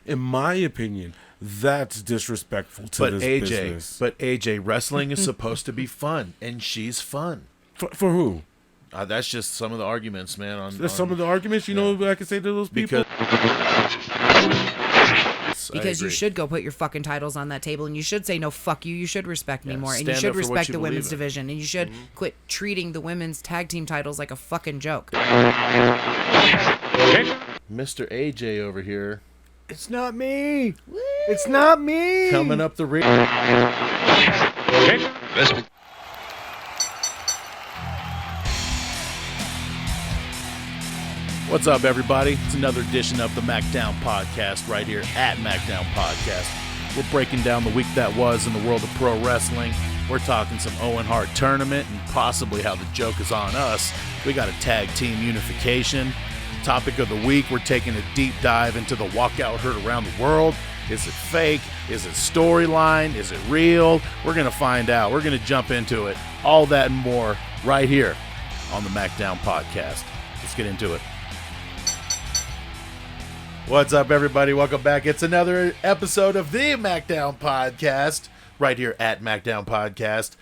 In my opinion, that's disrespectful to this business. But AJ, wrestling is supposed to be fun, and she's fun. For who? That's just some of the arguments, man. Some of the arguments, you know, I can say to those people. Because you should go put your fucking titles on that table, and you should say, no, fuck you. You should respect me more, and you should respect the women's division, and you should quit treating the women's tag team titles like a fucking joke. Mr. AJ over here. It's not me. Woo! It's not me. Coming up the ring. What's up, everybody? It's another edition of the MACKDOWN Podcast right here at MACKDOWN Podcast. We're breaking down the week that was in the world of pro wrestling. We're talking some Owen Hart Tournament and possibly how the joke is on us. We got a Tag Team Unification. Topic of the week, we're taking a deep dive into the Walkout hurt around the world. Is it fake? Is it storyline? Is it real? We're going to find out. We're going to jump into it. All that and more right here on the MACKDOWN Podcast. Let's get into it. What's up, everybody? Welcome back. It's another episode of the MACKDOWN Podcast right here at MACKDOWN Podcast.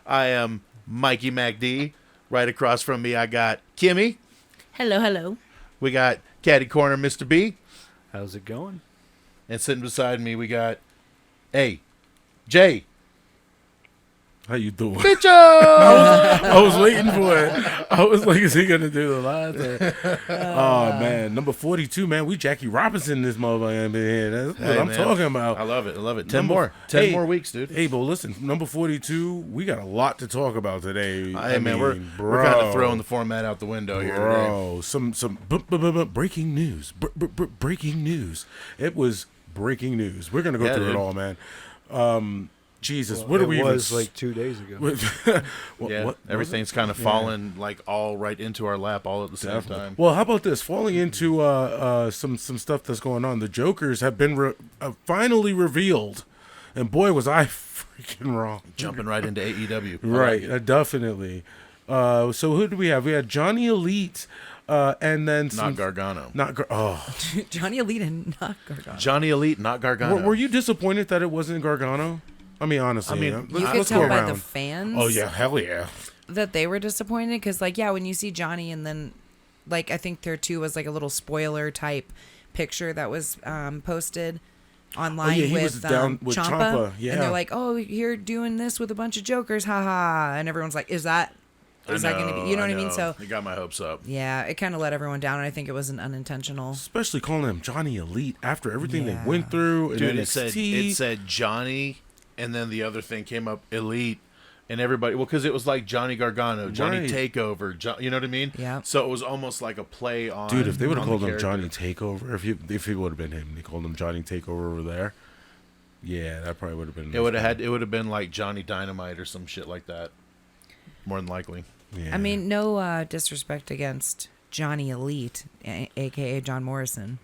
I am Mikey MacD. Right across from me, I got Kimmy. Hello, hello. We got Caddy Corner, Mr. B. How's it going? And sitting beside me, we got Jay. How you doing? Bitcho! I was waiting for it. I was like, is he going to do the line? Oh, man. Number 42, man. We Jackie Robinson this motherfucker. That's what I'm talking about. I love it. I love it. 10 more more weeks, dude. Hey, but listen, number 42, we got a lot to talk about today. We're kind of throwing the format out the window here today. Some breaking news. Breaking news. It was breaking news. We're going to go through it all, man. Jesus, what are we? It was like 2 days ago. Everything's kind of fallen like all right into our lap all at the same time. Well, how about this? Falling into some stuff that's going on. The Jokers have been finally revealed, and boy, was I freaking wrong. Jumping right into AEW. Right, definitely. So who do we have? We had Johnny Elite. And then not Gargano. Johnny Elite and not Gargano. Johnny Elite, not Gargano. Were you disappointed that it wasn't Gargano? I mean, honestly. You could tell by the fans. Oh, yeah. Hell yeah. That they were disappointed. Because, when you see Johnny and then, I think there, too, was, a little spoiler type picture that was posted online with Ciampa. Yeah. And they're like, oh, you're doing this with a bunch of jokers. Ha. And everyone's like, is that going to be, you know what I mean? So it got my hopes up. Yeah, it kind of let everyone down, and I think it was an unintentional. Especially calling him Johnny Elite after everything they went through. Dude, it said Johnny, and then the other thing came up, Elite, and everybody, because it was like Johnny Gargano, Johnny Takeover, you know what I mean? Yeah. So it was almost like a play on. Dude, if they would have called him Johnny Takeover, if it would have been him, they called him Johnny Takeover over there. Yeah, that probably would have been. It would have been like Johnny Dynamite or some shit like that. More than likely. Yeah. I mean, no disrespect against Johnny Elite, a.k.a. John Morrison.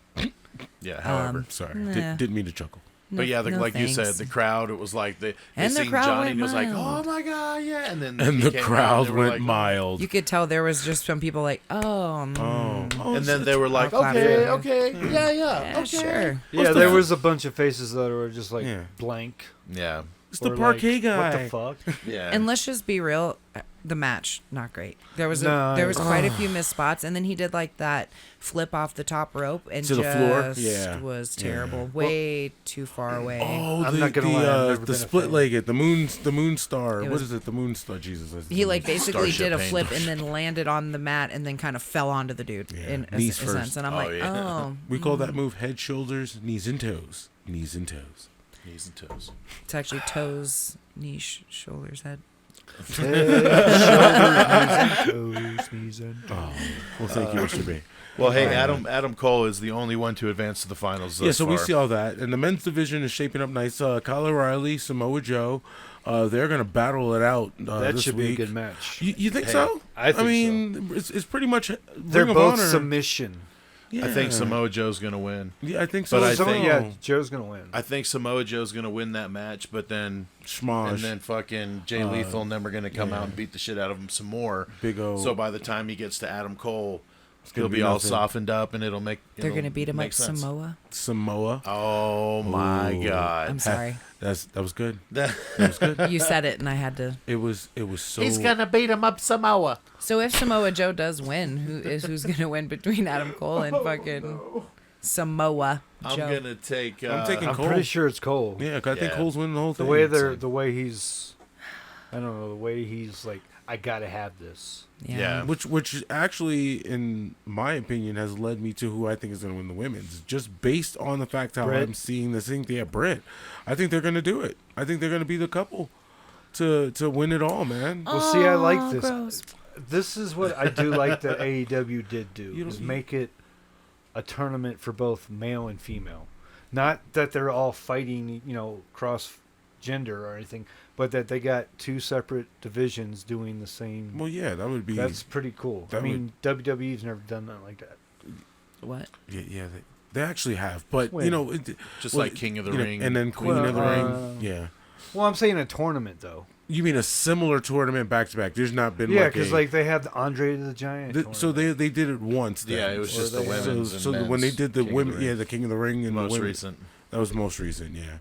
Yeah, however. Sorry. Didn't mean to chuckle. But yeah, you said, the crowd, it was like they seen Johnny and it was like, oh my God, yeah. And then the crowd went mild. You could tell there was just some people like, and then they were like, okay, yeah, okay. Sure. Yeah, there was a bunch of faces that were just like blank. Yeah. It's the parquet guy. What the fuck? Yeah. And let's just be real. The match, not great. There was quite a few missed spots, and then he did that flip off the top rope and to the floor. Yeah, was terrible. Way too far away. Oh, I'm not gonna lie. The split-legged, the moon star. What is it? The moon star. Jesus. He basically did a flip and then landed on the mat and then kind of fell onto the dude in a sense. And I'm we call that move head, shoulders, knees and toes. Knees and toes. Knees and toes. It's actually toes, knees, shoulders, head. Well, thank you, Mr. B. Well, hey, Adam Cole is the only one to advance to the finals. So we see all that, and the men's division is shaping up nice. Kyle O'Reilly, Samoa Joe, they're going to battle it out. That should be a good match. You think so? I think so. It's pretty much. They're both submission. Yeah. I think Samoa Joe's going to win. Yeah, I think so. But I think Joe's going to win. I think Samoa Joe's going to win that match, but then Schmosh. And then fucking Jay Lethal and them are going to come out and beat the shit out of him some more. Big O. So by the time he gets to Adam Cole, He'll be all softened up, and it'll make. They're gonna beat him up Samoa. Oh my God! I'm sorry. That was good. That was good. You said it, and I had to. It was so. He's gonna beat him up Samoa. So if Samoa Joe does win, who's gonna win between Adam Cole and fucking Samoa Joe? I'm taking I'm Cole. pretty sure it's Cole. Yeah, 'cause I think Cole's winning the whole thing. The way he's, I don't know, the way he's like, I gotta have this. Yeah. Which actually, in my opinion, has led me to who I think is going to win the women's. Just based on the fact how I'm seeing this thing. Yeah, Britt. I think they're going to do it. I think they're going to be the couple to win it all, man. Well, see, I like this. Gross. This is what I do like that AEW did do, is make it a tournament for both male and female. Not that they're all fighting, cross gender or anything, but that they got two separate divisions doing the same. Well, yeah, that would be. That's pretty cool. WWE's never done that like that. What? Yeah, they actually have, but just like King of the Ring, and then Queen of the Ring. Yeah. Well, I'm saying a tournament though. You mean a similar tournament back to back? There's not been because they have the Andre the Giant. So they did it once. Then. Yeah, it was just the women's. So when they did the women, the King of the Ring and most the women, recent. That was most recent. Yeah.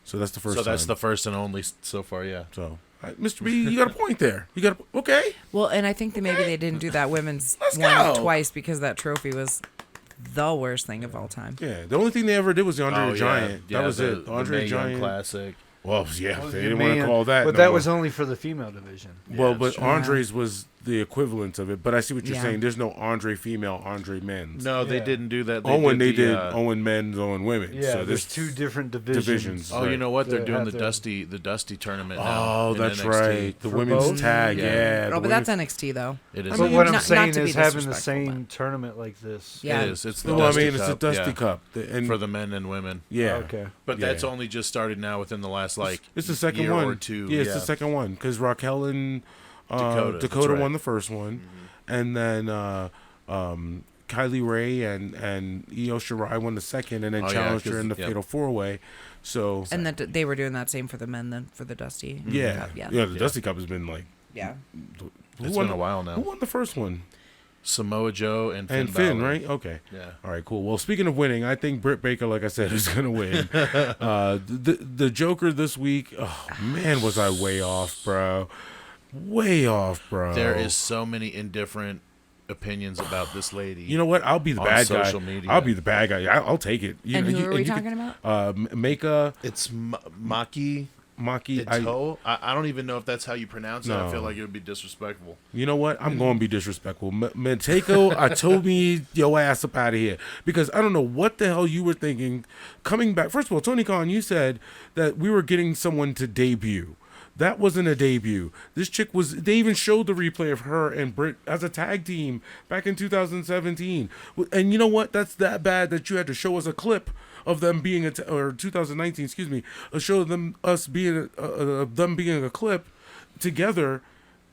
So that's the first. So that's the first and only so far. Yeah. So, Mr. B, you got a point there. You got okay. Well, and I think that maybe they didn't do that women's one twice because that trophy was the worst thing of all time. Yeah, the only thing they ever did was the Andre the Giant. Yeah, that was it. The Andre the Giant Classic. Well, yeah, they didn't want to call that. But that was only for the female division. Well, but Andre's was the equivalent of it. But I see what you're saying. There's no Andre female, Andre men's. No, they didn't do that. Owen did Owen men's, Owen women's. Yeah, so there's two different divisions. Oh, you know what? They're doing the Dusty tournament now. Oh, that's right. The women's tag. Yeah. Oh, but that's NXT though. It is. But what I'm saying is having the same tournament like this. Yeah, it is. It's the Dusty Cup. It's a Dusty Cup for the men and women. Yeah. Okay. But that's only just started now within the last it's the second year one or two. Yeah, it's the second one because Raquel and Dakota won the first one, and then Kylie Ray and Io Shirai won the second, and then challenged her in the Fatal 4-Way. So and that they were doing that same for the men then for the Dusty. Cup. The Dusty Cup has been like it's been a while now. Who won the first one? Samoa Joe and Finn, right? Okay. Yeah. All right, cool. Well, speaking of winning, I think Britt Baker, like I said, is going to win. The Joker this week, oh, man, was I way off, bro. Way off, bro. There is so many indifferent opinions about this lady. You know what? I'll be the bad guy. Social media. I'll be the bad guy. I'll take it. And who are we talking about? Maka. It's Maki. Ito. I don't even know if that's how you pronounce it. I feel like it would be disrespectful. You know what? I'm going to be disrespectful. Mateko, I told me your ass up out of here. Because I don't know what the hell you were thinking coming back. First of all, Tony Khan, you said that we were getting someone to debut. That wasn't a debut. This chick they even showed the replay of her and Britt as a tag team back in 2017. And you know what? That's that bad that you had to show us a clip of them being or 2019, excuse me, a show of them being a clip together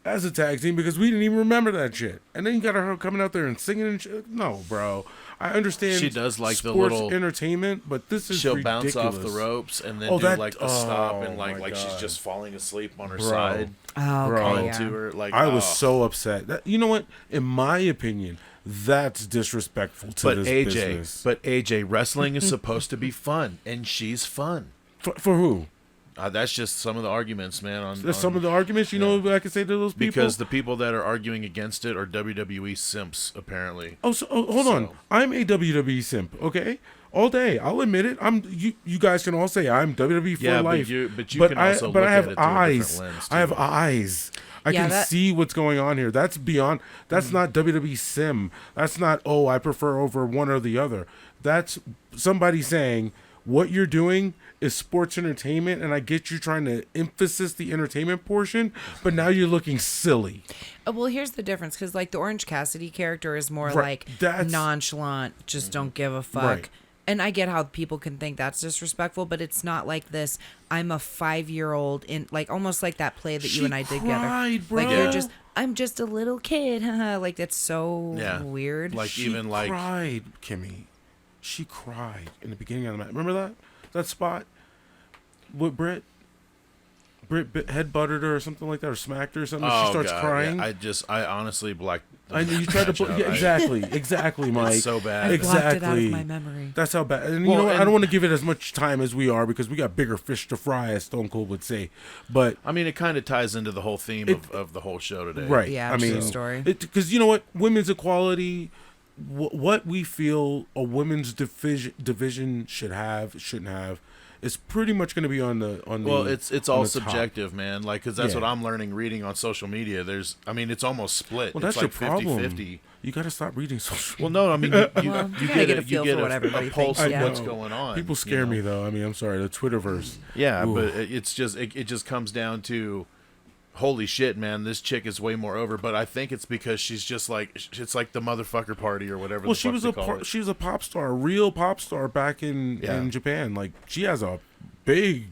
as a tag team because we didn't even remember that shit. And then you got her coming out there and singing and shit. No, bro. I understand she does like sports the little entertainment, but this is she'll ridiculous. bounce off the ropes and then do like the stop and like she's just falling asleep on her side. Oh, bro. To her. Like I was so upset. You know what? In my opinion, that's disrespectful to this business. But AJ, wrestling is supposed to be fun, and she's fun. For who? That's just some of the arguments, man. Some of the arguments, you know, I can say to those people. Because the people that are arguing against it are WWE simps, apparently. Hold on. I'm a WWE simp, okay? All day, I'll admit it. You guys can all say I'm WWE for life. But you can also look I have at it through eyes. a different lens. I have eyes. I can see what's going on here. That's beyond. That's not WWE sim. That's not. Oh, I prefer over one or the other. That's somebody saying what you're doing is sports entertainment, and I get you trying to emphasize the entertainment portion, but now you're looking silly. Well, here's the difference, because like the Orange Cassidy character is more that's nonchalant, just don't give a fuck. Right. And I get how people can think that's disrespectful, but it's not like this. I'm a 5-year-old in like almost like that play that you and I did together. Bro. Like I'm just a little kid. Like that's so weird. Like she cried, Kimmy. She cried in the beginning of the match. Remember that spot with Britt? Britt head butted her or something like that, or smacked her or something. She starts crying. Yeah. I honestly blacked. I know you tried to put exactly, Mike. It's so bad. I blocked it out of my memory. That's how bad. And you know what? I don't want to give it as much time as we are because we got bigger fish to fry, as Stone Cold would say. But I mean, it kind of ties into the whole theme of the whole show today, right? Yeah, I mean, true story. Because you know what, women's equality, what we feel a women's division should have, shouldn't have. It's pretty much going to be on the. Well, it's all subjective, man. Like, because that's what I'm learning reading on social media. It's almost split. Well, that's it's like your problem. 50-50. You got to stop reading social. Well, no, I mean, you get a feel for what everybody pulse thinks. of what's going on. People scare me though. I mean, I'm sorry, the Twitterverse. Yeah, but it's just it just comes down to, holy shit, man, this chick is way more over. But I think it's because she's just like, it's like the motherfucker party or whatever. Well, she was a pop star, a real pop star back in Japan. Like, she has a big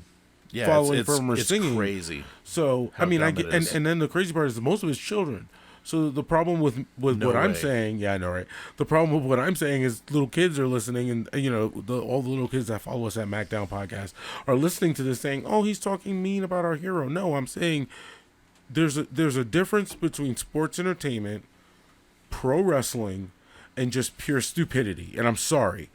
following from her singing. It's crazy. So I mean, I get, and then the crazy part is that most of it's children. So the problem with what I'm saying, yeah, I know, right? The problem with what I'm saying is little kids are listening, and you know, all the little kids that follow us at MACKDOWN Podcast are listening to this, saying, "Oh, he's talking mean about our hero." No, I'm saying there's a difference between sports entertainment, pro wrestling, and just pure stupidity. And I'm sorry.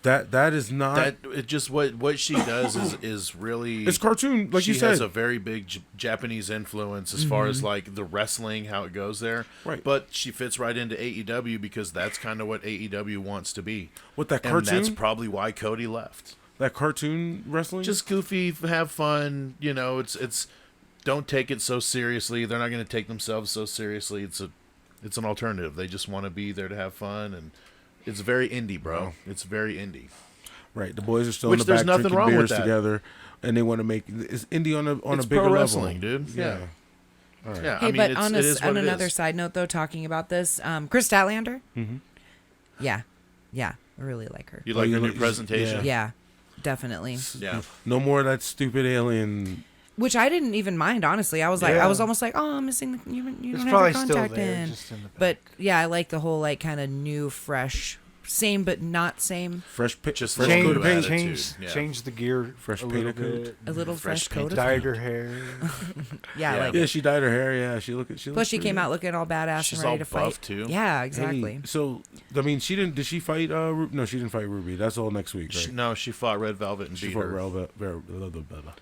That is not it. Just what she does is really, it's cartoon, like you said. She has a very big Japanese influence as far as like the wrestling, how it goes there. Right. But she fits right into AEW because that's kind of what AEW wants to be. With that cartoon, and that's probably why Cody left. That cartoon wrestling, just goofy, have fun. You know, it's don't take it so seriously. They're not going to take themselves so seriously. It's an alternative. They just want to be there to have fun and. It's very indie, bro. Wow. It's very indie. Right. The boys are still in the back drinking beers together, and they want to make it's indie on a bigger pro level. Wrestling, dude. Yeah. All right. Yeah. Hey, I mean, but on another side note, though, talking about this, Chris Statlander. Mm-hmm. Yeah, I really like her. You like her new presentation? Yeah, definitely. Yeah. No more of that stupid alien. Which I didn't even mind, honestly. I was like, I was almost like, oh, I'm missing. You don't have your contact in. Just in the back. But yeah, I like the whole like kind of new, fresh, same but not same. Fresh coat of paint. Change the gear. Fresh paint coat. A little fresh coat. Dyed her hair. Yeah, she dyed her hair. Yeah, she Plus, she came out looking all badass She's and ready all to fight. buff too. Yeah, exactly. Hey, so I mean, she didn't. Did she fight? No, she didn't fight Ruby. That's all next week. Right? No, she fought Red Velvet and beat her.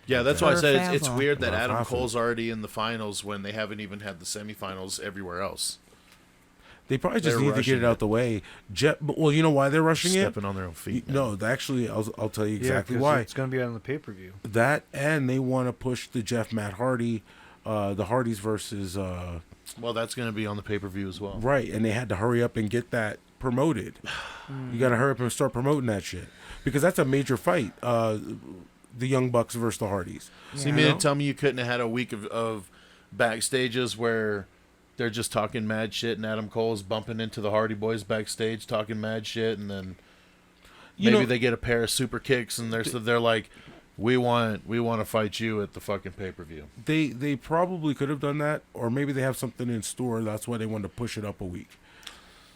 Yeah, that's why I said it's weird that Adam Cole's already in the finals when they haven't even had the semifinals everywhere else. They probably just need to get it out the way. Well, you know why they're rushing it? Stepping on their own feet. No, actually, I'll tell you exactly why. It's going to be on the pay-per-view. That, and they want to push the Matt Hardy, the Hardys versus. Well, that's going to be on the pay-per-view as well. Right, and they had to hurry up and get that promoted. You got to hurry up and start promoting that shit because that's a major fight. The Young Bucks versus the Hardys. So you mean to tell me you couldn't have had a week of backstages where they're just talking mad shit and Adam Cole's bumping into the Hardy Boys backstage talking mad shit, and then maybe they get a pair of super kicks and they're like, we want to fight you at the fucking pay-per-view. They probably could have done that, or maybe they have something in store. That's why they wanted to push it up a week.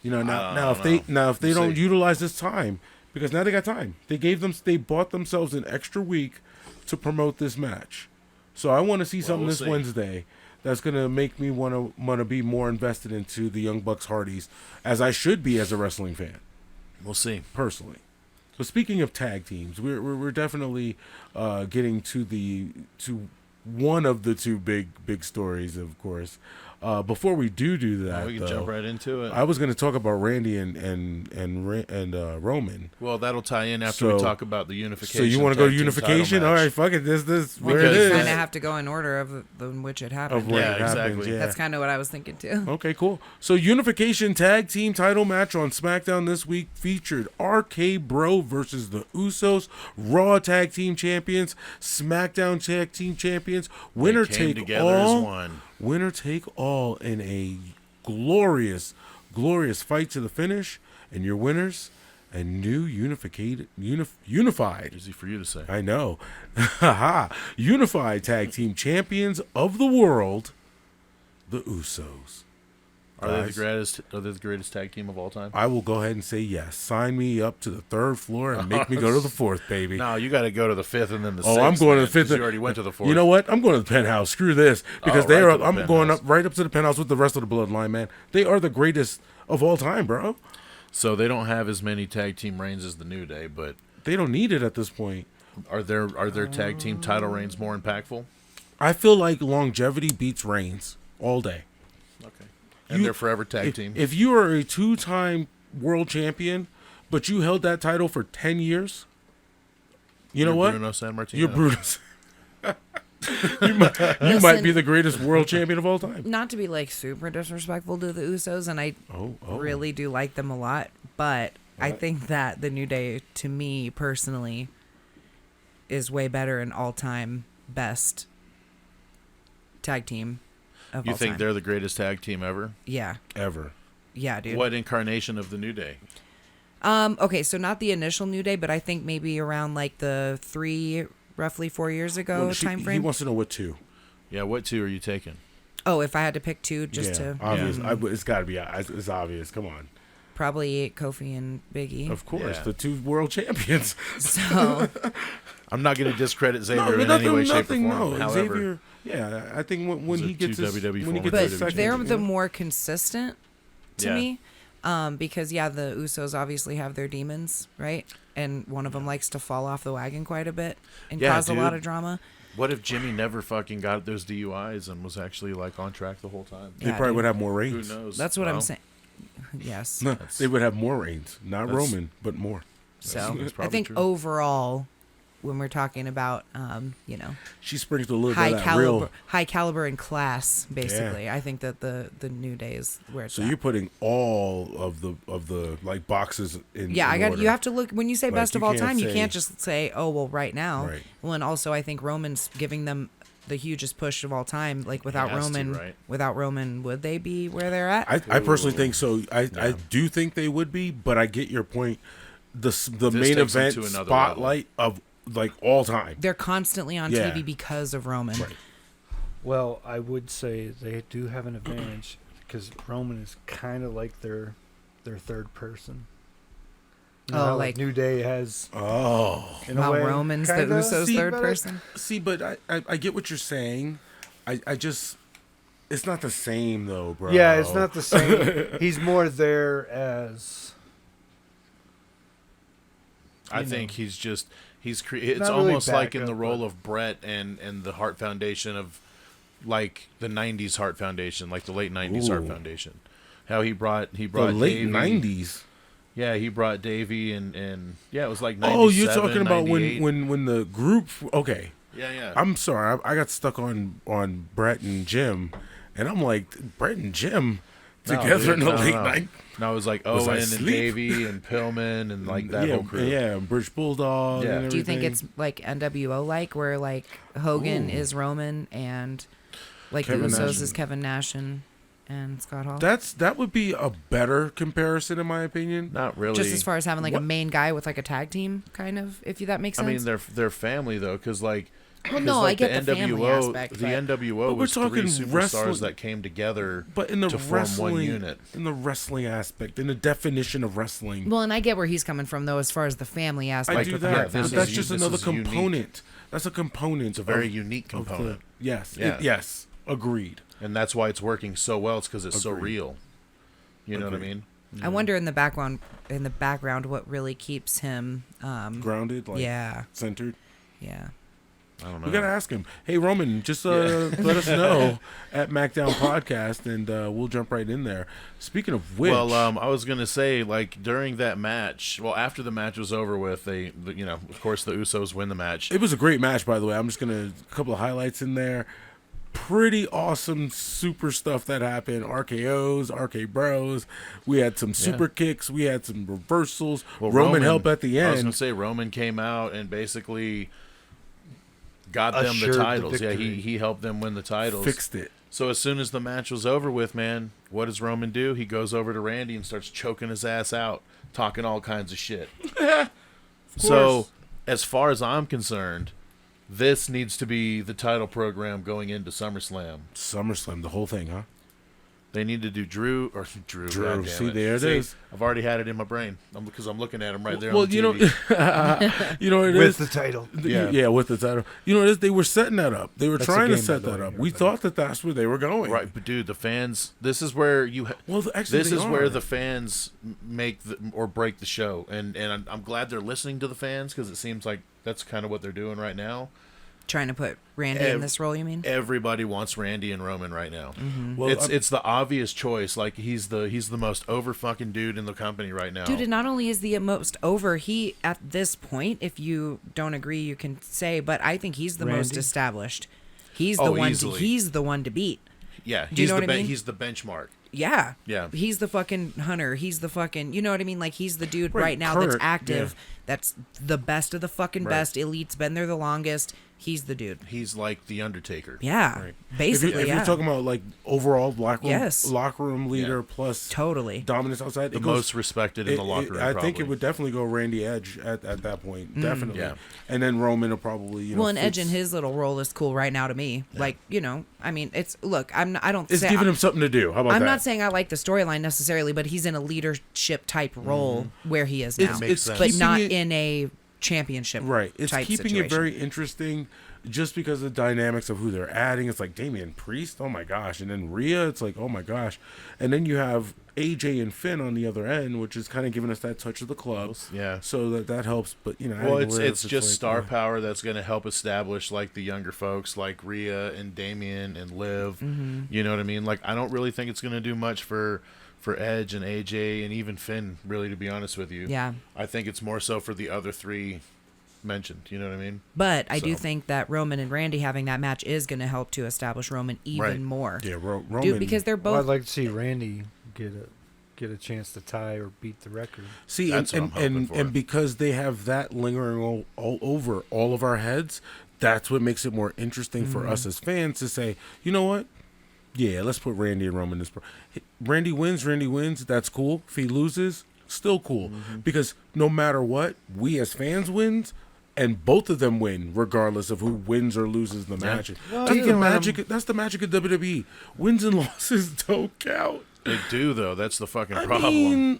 You know, now if they don't utilize this time, because now they got time. They bought themselves an extra week to promote this match. So I want to see something this Wednesday that's going to make me want to be more invested into the Young Bucks Hardys, as I should be as a wrestling fan. We'll see. Personally. So speaking of tag teams, we're definitely getting to one of the two big stories, of course. Before we do that, we can jump right into it. I was going to talk about Randy and Roman. Well, that'll tie in after we talk about the unification. So you want to go to unification? All right, fuck it. This where it is. Kind of have to go in order of which it happened. Exactly. Yeah. That's kind of what I was thinking too. Okay, cool. So unification tag team title match on SmackDown this week featured RK Bro versus the Usos, Raw tag team champions, SmackDown tag team champions. Winner take all. Winner take all in a glorious fight to the finish, and your winners, a new unified. Easy for you to say. I know. Unified tag team champions of the world, the Usos. Are they the greatest tag team of all time? I will go ahead and say yes. Sign me up to the 3rd floor and make me go to the 4th, baby. No, you got to go to the 5th and then the 6th. Oh, I'm going to the 5th. You already went to the 4th. You know what? I'm going to the penthouse. Screw this, because I'm going up right up to the penthouse with the rest of the bloodline, man. They are the greatest of all time, bro. So they don't have as many tag team reigns as the New Day, but they don't need it at this point. Are their tag team title reigns more impactful? I feel like longevity beats reigns all day. Okay. And they're forever tag team. If you are a 2-time world champion, but you held that title for 10 years, you know what? Bruno Sammartino. You're Bruno. you might be the greatest world champion of all time. Not to be like super disrespectful to the Usos, and I really do like them a lot, but I think that the New Day, to me personally, is way better and all-time best tag team of all time. You think they're the greatest tag team ever? Yeah. Ever. Yeah, dude. What incarnation of the New Day? Okay, so not the initial New Day, but I think maybe around like the roughly 4 years ago time frame. He wants to know what 2. Yeah, what 2 are you taking? Oh, if I had to pick 2 to... Obvious. It's got to be... It's obvious. Come on. Probably Kofi and Big E. Of course. The 2 world champions. So... I'm not going to discredit Xavier in any way, shape, or form. No, However, Xavier, I think when he gets his... But they're the more consistent to me. Because, the Usos obviously have their demons, right? And one of them likes to fall off the wagon quite a bit and cause a lot of drama. What if Jimmy never fucking got those DUIs and was actually like on track the whole time? They probably would have more reigns. Who knows? That's what I'm saying. Yes. No, they would have more reigns. Not Roman, but more. So I think overall, when we're talking about, she springs a little bit of that real high caliber and class. Basically, I think that the New Day is where it's. So at. you're putting all of the like boxes in. Yeah, in order. You have to look when you say best of all time. You can't just say, oh well, right now. Right. Well, and also I think Roman's giving them the hugest push of all time. Like without Roman, would they be where they're at? I personally think so. I do think they would be, but I get your point. The main event spotlight of like all time. They're constantly on TV because of Roman. Right. Well, I would say they do have an advantage because Roman is kind of like their third person. You know, like New Day has. In a way, Roman's the Usos' third person. But I get what you're saying. I just, it's not the same though, bro. Yeah, it's not the same. He's more there as. I think it's almost like in the role of Brett and the Hart Foundation of like the 90s Hart Foundation, like the late 90s Hart Foundation. How he brought the late Davey. 90s. Yeah, he brought Davey and it was like 97, Oh, you're talking about 98. when the group okay. Yeah. I'm sorry. I got stuck on Brett and Jim, and I'm like, Brett and Jim together in the late 90s. No, it was like Owen and Davey and Pillman and like that whole crew. Yeah, British Bulldog. Yeah. And Do you think it's like NWO like where like Hogan is Roman and like Kevin the Usos Nash. is Kevin Nash and Scott Hall? That would be a better comparison in my opinion. Not really. Just as far as having like a main guy with like a tag team kind of, if that makes sense. I mean, they're family though, because like. Well, no, like I get the family aspect. The NWO was talking 3 superstars wrestling, that came together but in the to form wrestling, one unit. In the wrestling aspect, in the definition of wrestling. Well, and I get where he's coming from though, as far as the family aspect. I do with the that. Hart But that's just another component. Unique. That's a component. It's a very unique component. Yes. Yeah. Yes. Agreed. And that's why it's working so well. It's because it's so real. You know what I mean? I wonder in the background, what really keeps him grounded, like centered. Yeah. I don't know. We gotta ask him. Hey Roman, just let us know at MACKDOWN Podcast, and we'll jump right in there. Speaking of which, well, I was gonna say like during that match. Well, after the match was over with, of course, the Usos win the match. It was a great match, by the way. I'm just gonna a couple of highlights in there. Pretty awesome, super stuff that happened. RKOs, RK Bros. We had some super kicks. We had some reversals. Well, Roman helped at the end. I was gonna say Roman came out and basically got them the titles. He helped them win the titles. Fixed it. So as soon as the match was over with, man, what does Roman do? He goes over to Randy and starts choking his ass out, talking all kinds of shit. So as far as I'm concerned, this needs to be the title program going into SummerSlam. SummerSlam, the whole thing, huh? They need to do Drew. Drew. See, there it is. I've already had it in my brain because I'm looking at him right there. Well, on the TV. You know what it with is? the title. Yeah, with the title. You know what it is? They were setting that up. They were trying to set that up. We thought that that's where they were going. Right, but dude, the fans. This is where you. This is where the fans make or break the show, and I'm glad they're listening to the fans because it seems like that's kind of what they're doing right now. Trying to put Randy in this role, you mean? Everybody wants Randy and Roman right now. Mm-hmm. Well, it's the obvious choice. Like he's the most over fucking dude in the company right now. Dude, and not only is the most over, he at this point, if you don't agree, you can say, but I think he's the most established. He's the one. He's the one to beat. Yeah, do you know what I mean? He's the benchmark. Yeah. Yeah. He's the fucking hunter. He's the fucking, you know what I mean? Like, he's the dude right now that's active. Yeah. That's the best of the fucking best. Elite's been there the longest. He's the dude. He's like the Undertaker. Yeah. Right. Basically, if you're talking about, like, overall locker room leader plus dominance outside. The most respected in the locker room, I think it would definitely go Randy Edge at that point. Definitely. Yeah. And then Roman will probably, you know. Well, and Edge in his little role is cool right now to me. Yeah. Like, you know, I mean, it's giving him something to do. How about that? I'm not saying I like the storyline necessarily, but he's in a leadership type role where he is now. But not in a championship It's type keeping situation. It very interesting just because of the dynamics of who they're adding. It's like Damian Priest, oh my gosh, and then Rhea, it's like, oh my gosh, and then you have AJ and Finn on the other end, which is kind of giving us that touch of the club. Yeah, so that helps. But you know, well, it's just like, star power that's going to help establish like the younger folks like Rhea and Damian and Liv. You know what I mean? Like, I don't really think it's going to do much for Edge and AJ and even Finn, really, to be honest with you. Yeah. I think it's more so for the other three mentioned, you know what I mean? But I do think that Roman and Randy having that match is going to help to establish Roman even more. Yeah, Roman. Dude, because they're both... Well, I'd like to see Randy get a chance to tie or beat the record. See, and because they have that lingering all over all of our heads, that's what makes it more interesting for us as fans to say, you know what? Yeah, let's put Randy and Roman in this. Randy wins, that's cool. If he loses, still cool. Because no matter what, we as fans wins, and both of them win, regardless of who wins or loses the match. Well, that's the magic of WWE. Wins and losses don't count. They do, though. That's the fucking problem.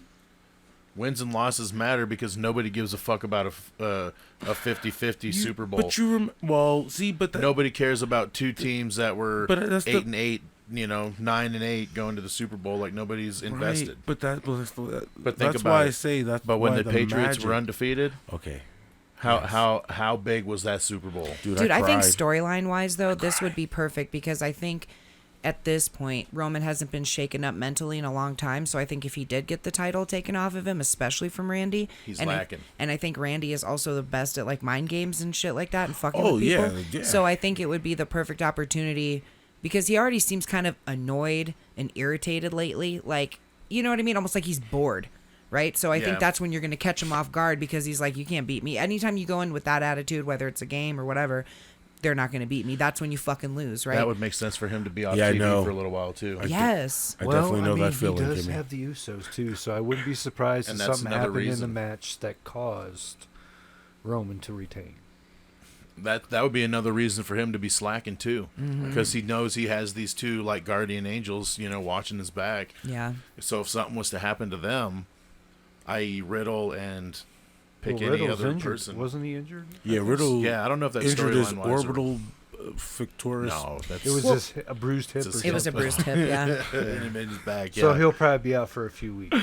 Wins and losses matter because nobody gives a fuck about a 50-50 Super Bowl. But nobody cares about two teams that were 8-8. 9-8 going to the Super Bowl, like nobody's invested. Right, but that's why I say that. But when the Patriots were undefeated, okay, how big was that Super Bowl, dude? I think storyline wise though, this would be perfect because I think at this point Roman hasn't been shaken up mentally in a long time. So I think if he did get the title taken off of him, especially from Randy, he's lacking. And I think Randy is also the best at like mind games and shit like that and fucking with people. Yeah. So I think it would be the perfect opportunity. Because he already seems kind of annoyed and irritated lately. Like, you know what I mean? Almost like he's bored, right? So I think that's when you're going to catch him off guard because he's like, you can't beat me. Anytime you go in with that attitude, whether it's a game or whatever, they're not going to beat me. That's when you fucking lose, right? That would make sense for him to be off TV for a little while, too. I definitely know that feeling. He does have the Usos, too, so I wouldn't be surprised if something happened in the match that caused Roman to retain. That would be another reason for him to be slacking too, because he knows he has these two like guardian angels, watching his back. Yeah. So if something was to happen to them, i.e., Riddle and any other injured. Person, wasn't he injured? Yeah, Riddle. Yeah, I don't know if that's injured his orbital fictoris. No, it was just a bruised hip. It was a bruised hip. Yeah. And his back. Yeah. So he'll probably be out for a few weeks.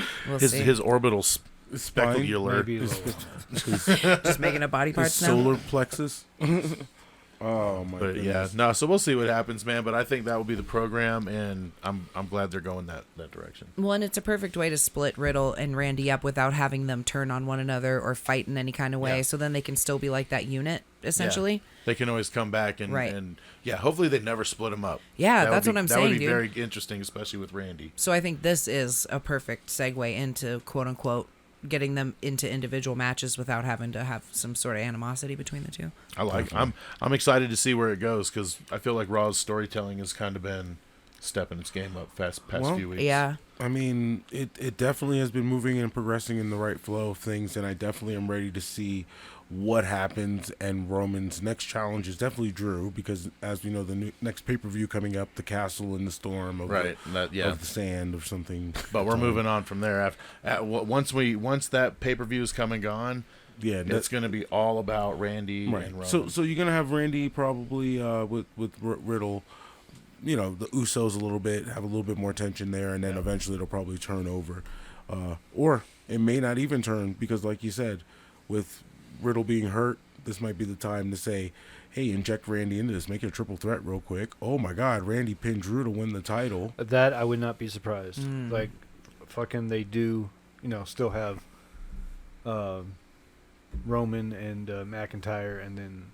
His orbital specular. Just making up body parts now. Solar plexus. Oh my goodness. So we'll see what happens, man. But I think that will be the program, and I'm glad they're going that direction. Well, and it's a perfect way to split Riddle and Randy up without having them turn on one another or fight in any kind of way. Yeah. So then they can still be like that unit, essentially. Yeah. They can always come back and hopefully they never split them up. Yeah, that's what I'm saying, dude. That would be very interesting, especially with Randy. So I think this is a perfect segue into quote unquote getting them into individual matches without having to have some sort of animosity between the two. I'm excited to see where it goes because I feel like Raw's storytelling has kind of been stepping its game up past few weeks. Yeah. I mean, it definitely has been moving and progressing in the right flow of things, and I definitely am ready to see what happens. And Roman's next challenge is definitely Drew, because as we know, the next pay-per-view coming up, the Castle in the Storm of, right, of the Sand or something. But we're moving on from there. Once that pay-per-view is come and gone, yeah, it's going to be all about Randy and Roman. So you're going to have Randy probably with Riddle, the Usos a little bit, have a little bit more tension there, and then eventually it'll probably turn over. Or it may not even turn, because like you said, with Riddle being hurt, this might be the time to say, hey, inject Randy into this, make it a triple threat real quick. Oh my God, Randy pinned Drew to win the title. That I would not be surprised. Like, fucking they do, still have Roman and McIntyre, and then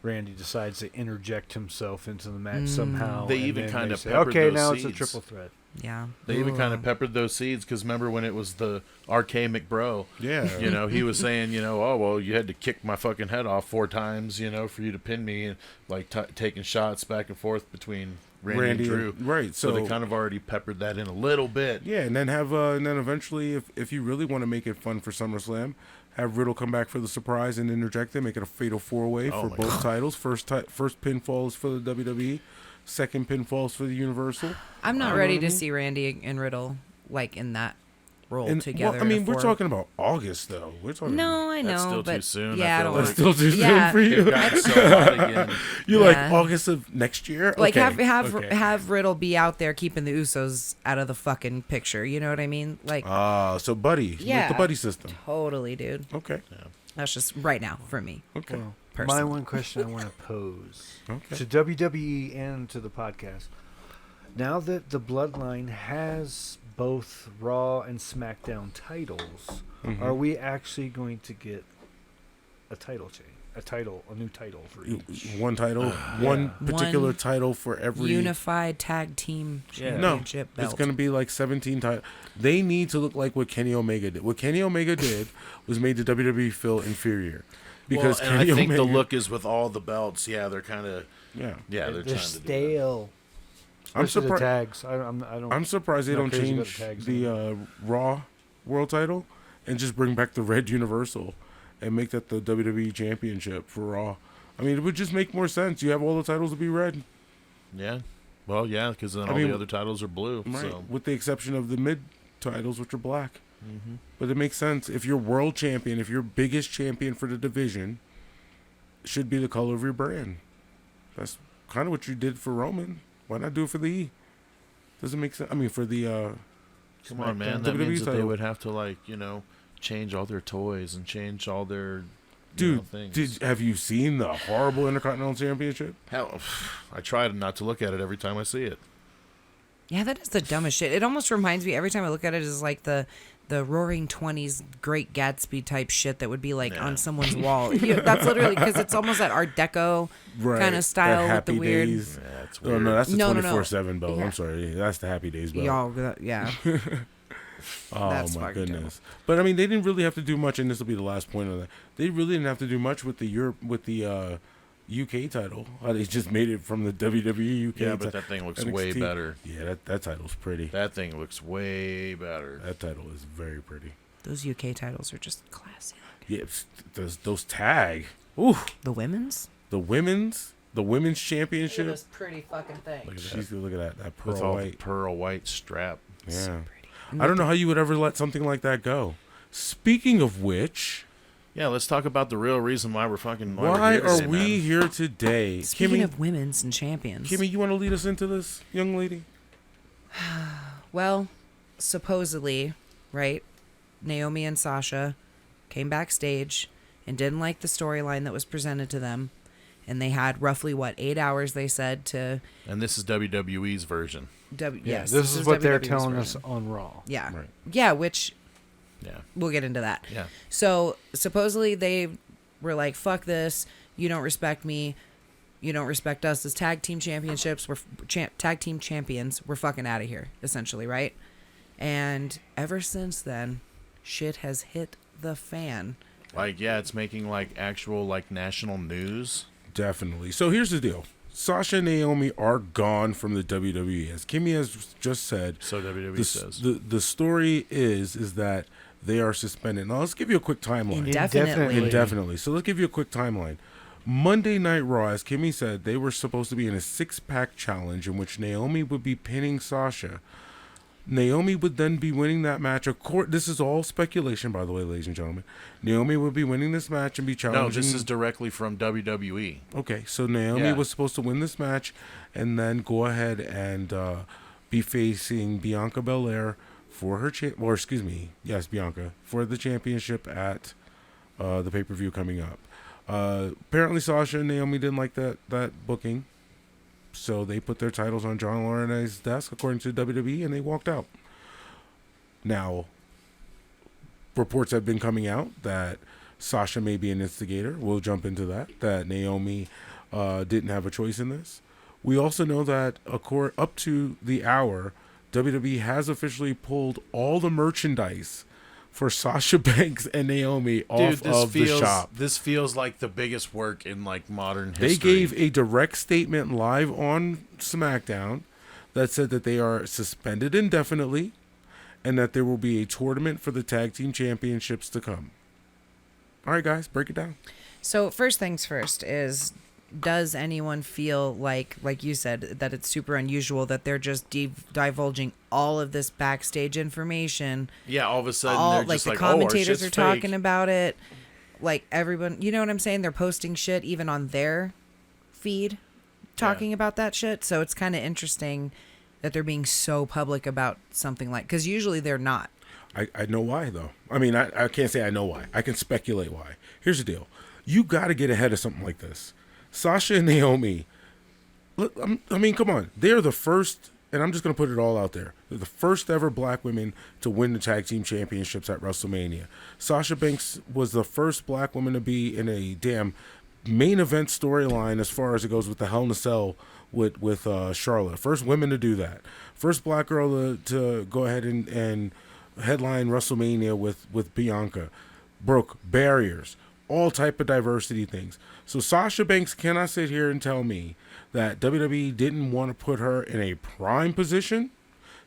Randy decides to interject himself into the match somehow. They even kind of peppered okay, those now seeds. It's a triple threat. Yeah. They even kind of peppered those seeds, because remember when it was the RK McBro? Yeah. He was saying, oh, well, you had to kick my fucking head off 4 times, for you to pin me, and like taking shots back and forth between Randy and Drew. Right. So they kind of already peppered that in a little bit. Yeah, and then and then eventually, if you really want to make it fun for SummerSlam, have Riddle come back for the surprise and interject it, make it a fatal 4-way for both titles. First pinfalls for the WWE, second pinfalls for the Universal. I'm not ready to see Randy and Riddle like in that role together. Well, I mean, we're talking about August, though. We're talking. No, I know, that's still but too soon. Yeah, I don't that's still too soon for you. You're like August of next year. Like okay. have Riddle be out there keeping the Usos out of the fucking picture. You know what I mean? Like, so buddy, with the buddy system. Totally, dude. Okay. Yeah. That's just right now for me. Okay. Well, my one question I want to pose to WWE and to the podcast. Now that the Bloodline has both Raw and SmackDown titles, are we actually going to get a title change? A new title for each? One title? One particular title for every... Unified Tag Team Championship belt. It's going to be like 17 titles. They need to look like what Kenny Omega did. What Kenny Omega did was made the WWE feel inferior. Because I think the look is with all the belts. Yeah, they're kind of... Yeah, they're trying stale. To I'm surprised. Tags. I'm surprised they don't change the Raw World Title and just bring back the red Universal and make that the WWE Championship for Raw. I mean, it would just make more sense. You have all the titles to be red. Yeah. Well, yeah, because then all the other titles are blue. Right. So. With the exception of the mid titles, which are black. Mm-hmm. But it makes sense. If you're world champion, if you're biggest champion for the division, it should be the color of your brand. That's kind of what you did for Roman. Why not do it for the E? Doesn't make sense. I mean, for the come on, man. That means that they would have to change all their toys and change all their things. Have you seen the horrible Intercontinental Championship? Hell, I try not to look at it every time I see it. Yeah, that is the dumbest shit. It almost reminds me every time I look at it is like the Roaring 20s Great Gatsby type shit that would be like on someone's wall. That's literally because it's almost that Art Deco kind of style with the weird. Days. Yeah, that's weird. No, that's the 24/7 belt. Yeah. I'm sorry, that's the Happy Days belt. Yeah. Oh that's my goodness! But I mean, they didn't really have to do much, and this will be the last point of that. They really didn't have to do much with the UK title. They just made it from the WWE UK. Yeah, but that thing looks way better. Yeah, that title's pretty. That thing looks way better. That title is very pretty. Those UK titles are just classy. Yeah, those tag. Ooh, the women's championship. Look at this pretty fucking thing. Look at that pearl white strap. Yeah. So pretty. I don't know how you would ever let something like that go. Speaking of which, yeah, let's talk about the real reason why we're fucking. Why are we here today? Speaking Kimmy, of women's and champions, Kimmy, you want to lead us into this, young lady? Well, supposedly, right? Naomi and Sasha came backstage and didn't like the storyline that was presented to them, and they had roughly 8 hours, they said, to. And this is WWE's version. Yes, this is what they're telling us on Raw. Yeah, right. Yeah, which. Yeah, we'll get into that. Yeah. So supposedly they were like, "Fuck this! You don't respect me. You don't respect us as tag team championships. We're tag team champions. We're fucking out of here." Essentially, right? And ever since then, shit has hit the fan. It's making actual national news. Definitely. So here's the deal. Sasha and Naomi are gone from the WWE. As Kimmy has just said, so WWE says. The story is that they are suspended. Now, let's give you a quick timeline. Indefinitely. So let's give you a quick timeline. Monday Night Raw, as Kimmy said, they were supposed to be in a 6-pack challenge in which Naomi would be pinning Sasha. Naomi would then be winning that match. This is all speculation, by the way, ladies and gentlemen. Naomi would be winning this match and be challenging. No, this is directly from WWE. Okay, so Naomi was supposed to win this match and then go ahead and be facing Bianca Belair for her Bianca for the championship at the pay-per-view coming up. Apparently, Sasha and Naomi didn't like that booking. So they put their titles on John Laurinai's desk, according to WWE, and they walked out. Now, reports have been coming out that Sasha may be an instigator. We'll jump into that. That Naomi didn't have a choice in this. We also know that up to the hour, WWE has officially pulled all the merchandise for Sasha Banks and Naomi off of the shop. This feels like the biggest work in like modern history. They gave a direct statement live on SmackDown that said that they are suspended indefinitely and that there will be a tournament for the tag team championships to come. All right, guys, break it down. So first things first is, does anyone feel like you said, that it's super unusual that they're just divulging all of this backstage information? Yeah, all of a sudden they're just the like, commentators are talking fake. about it. Like everyone, you know what I'm saying? They're posting shit even on their feed, talking about that shit. So it's kind of interesting that they're being so public about something because usually they're not. I know why, though. I mean, I can't say I know why. I can speculate why. Here's the deal. You got to get ahead of something like this. Sasha and Naomi, I mean, come on. They're the first, and I'm just going to put it all out there. They're the first ever black women to win the tag team championships at WrestleMania. Sasha Banks was the first black woman to be in a damn main event storyline as far as it goes with the Hell in a Cell with Charlotte. First women to do that. First black girl to go ahead and headline WrestleMania with Bianca. Broke barriers. All type of diversity things. So Sasha Banks cannot sit here and tell me that WWE didn't want to put her in a prime position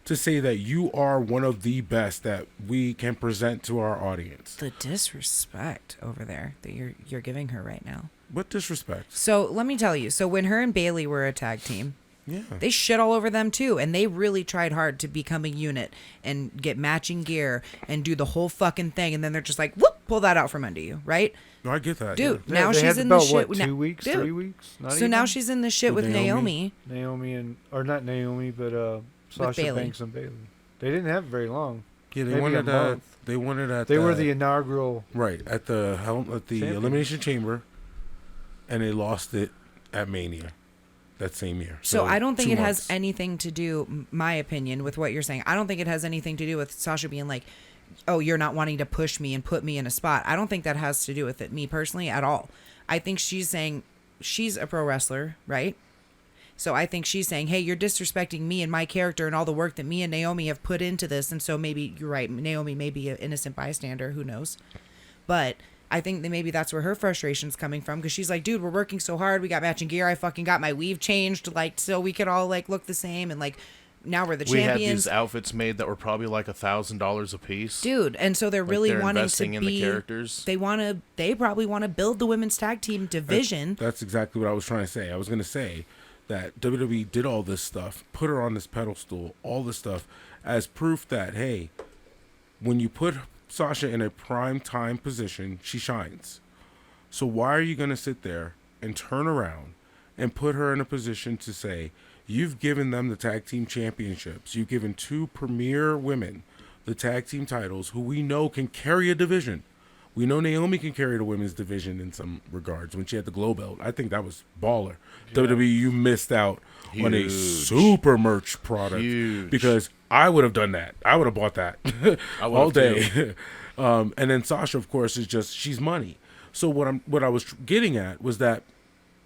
to say that you are one of the best that we can present to our audience. The disrespect over there that you're giving her right now. What disrespect? So let me tell you. So when her and Bayley were a tag team, they shit all over them too, and they really tried hard to become a unit and get matching gear and do the whole fucking thing, and then they're just like, whoop, pull that out from under you, right? No, I get that, dude. Yeah. Now she's in the shit. What, 2 weeks, dude. 3 weeks? Not so even? now she's in the shit with Naomi. Or not Naomi, but Sasha Banks and Bayley. They didn't have very long. Yeah, they wanted at. They were the inaugural at the Elimination Chamber, and they lost it at Mania that same year. So I don't think it has anything to do, my opinion, with what you're saying. I don't think it has anything to do with Sasha being like, oh, you're not wanting to push me and put me in a spot. I don't think that has to do with it, me personally, at all. I think she's saying, she's a pro wrestler, right? So I think she's saying, hey, you're disrespecting me and my character and all the work that me and Naomi have put into this. And so maybe you're right. Naomi may be an innocent bystander. Who knows? But I think that maybe that's where her frustration's coming from, because she's like, dude, we're working so hard. We got matching gear. I fucking got my weave changed, so we could all look the same, and now we're the champions. We had these outfits made that were probably $1,000 a piece, dude. And so they're really wanting investing to in the characters. They probably want to build the women's tag team division. That's exactly what I was trying to say. I was going to say that WWE did all this stuff, put her on this pedestal, all this stuff as proof that, hey, when you put Sasha in a prime time position, she shines. So why are you going to sit there and turn around and put her in a position to say, you've given them the tag team championships, you've given two premier women the tag team titles who we know can carry a division. We know Naomi can carry the women's division in some regards when she had the glow belt. I think that was baller. Yeah. WWE, you missed out on a super merch product because I would have done that. I would have bought that all day. And then Sasha, of course, is just, she's money. So what I was getting at was that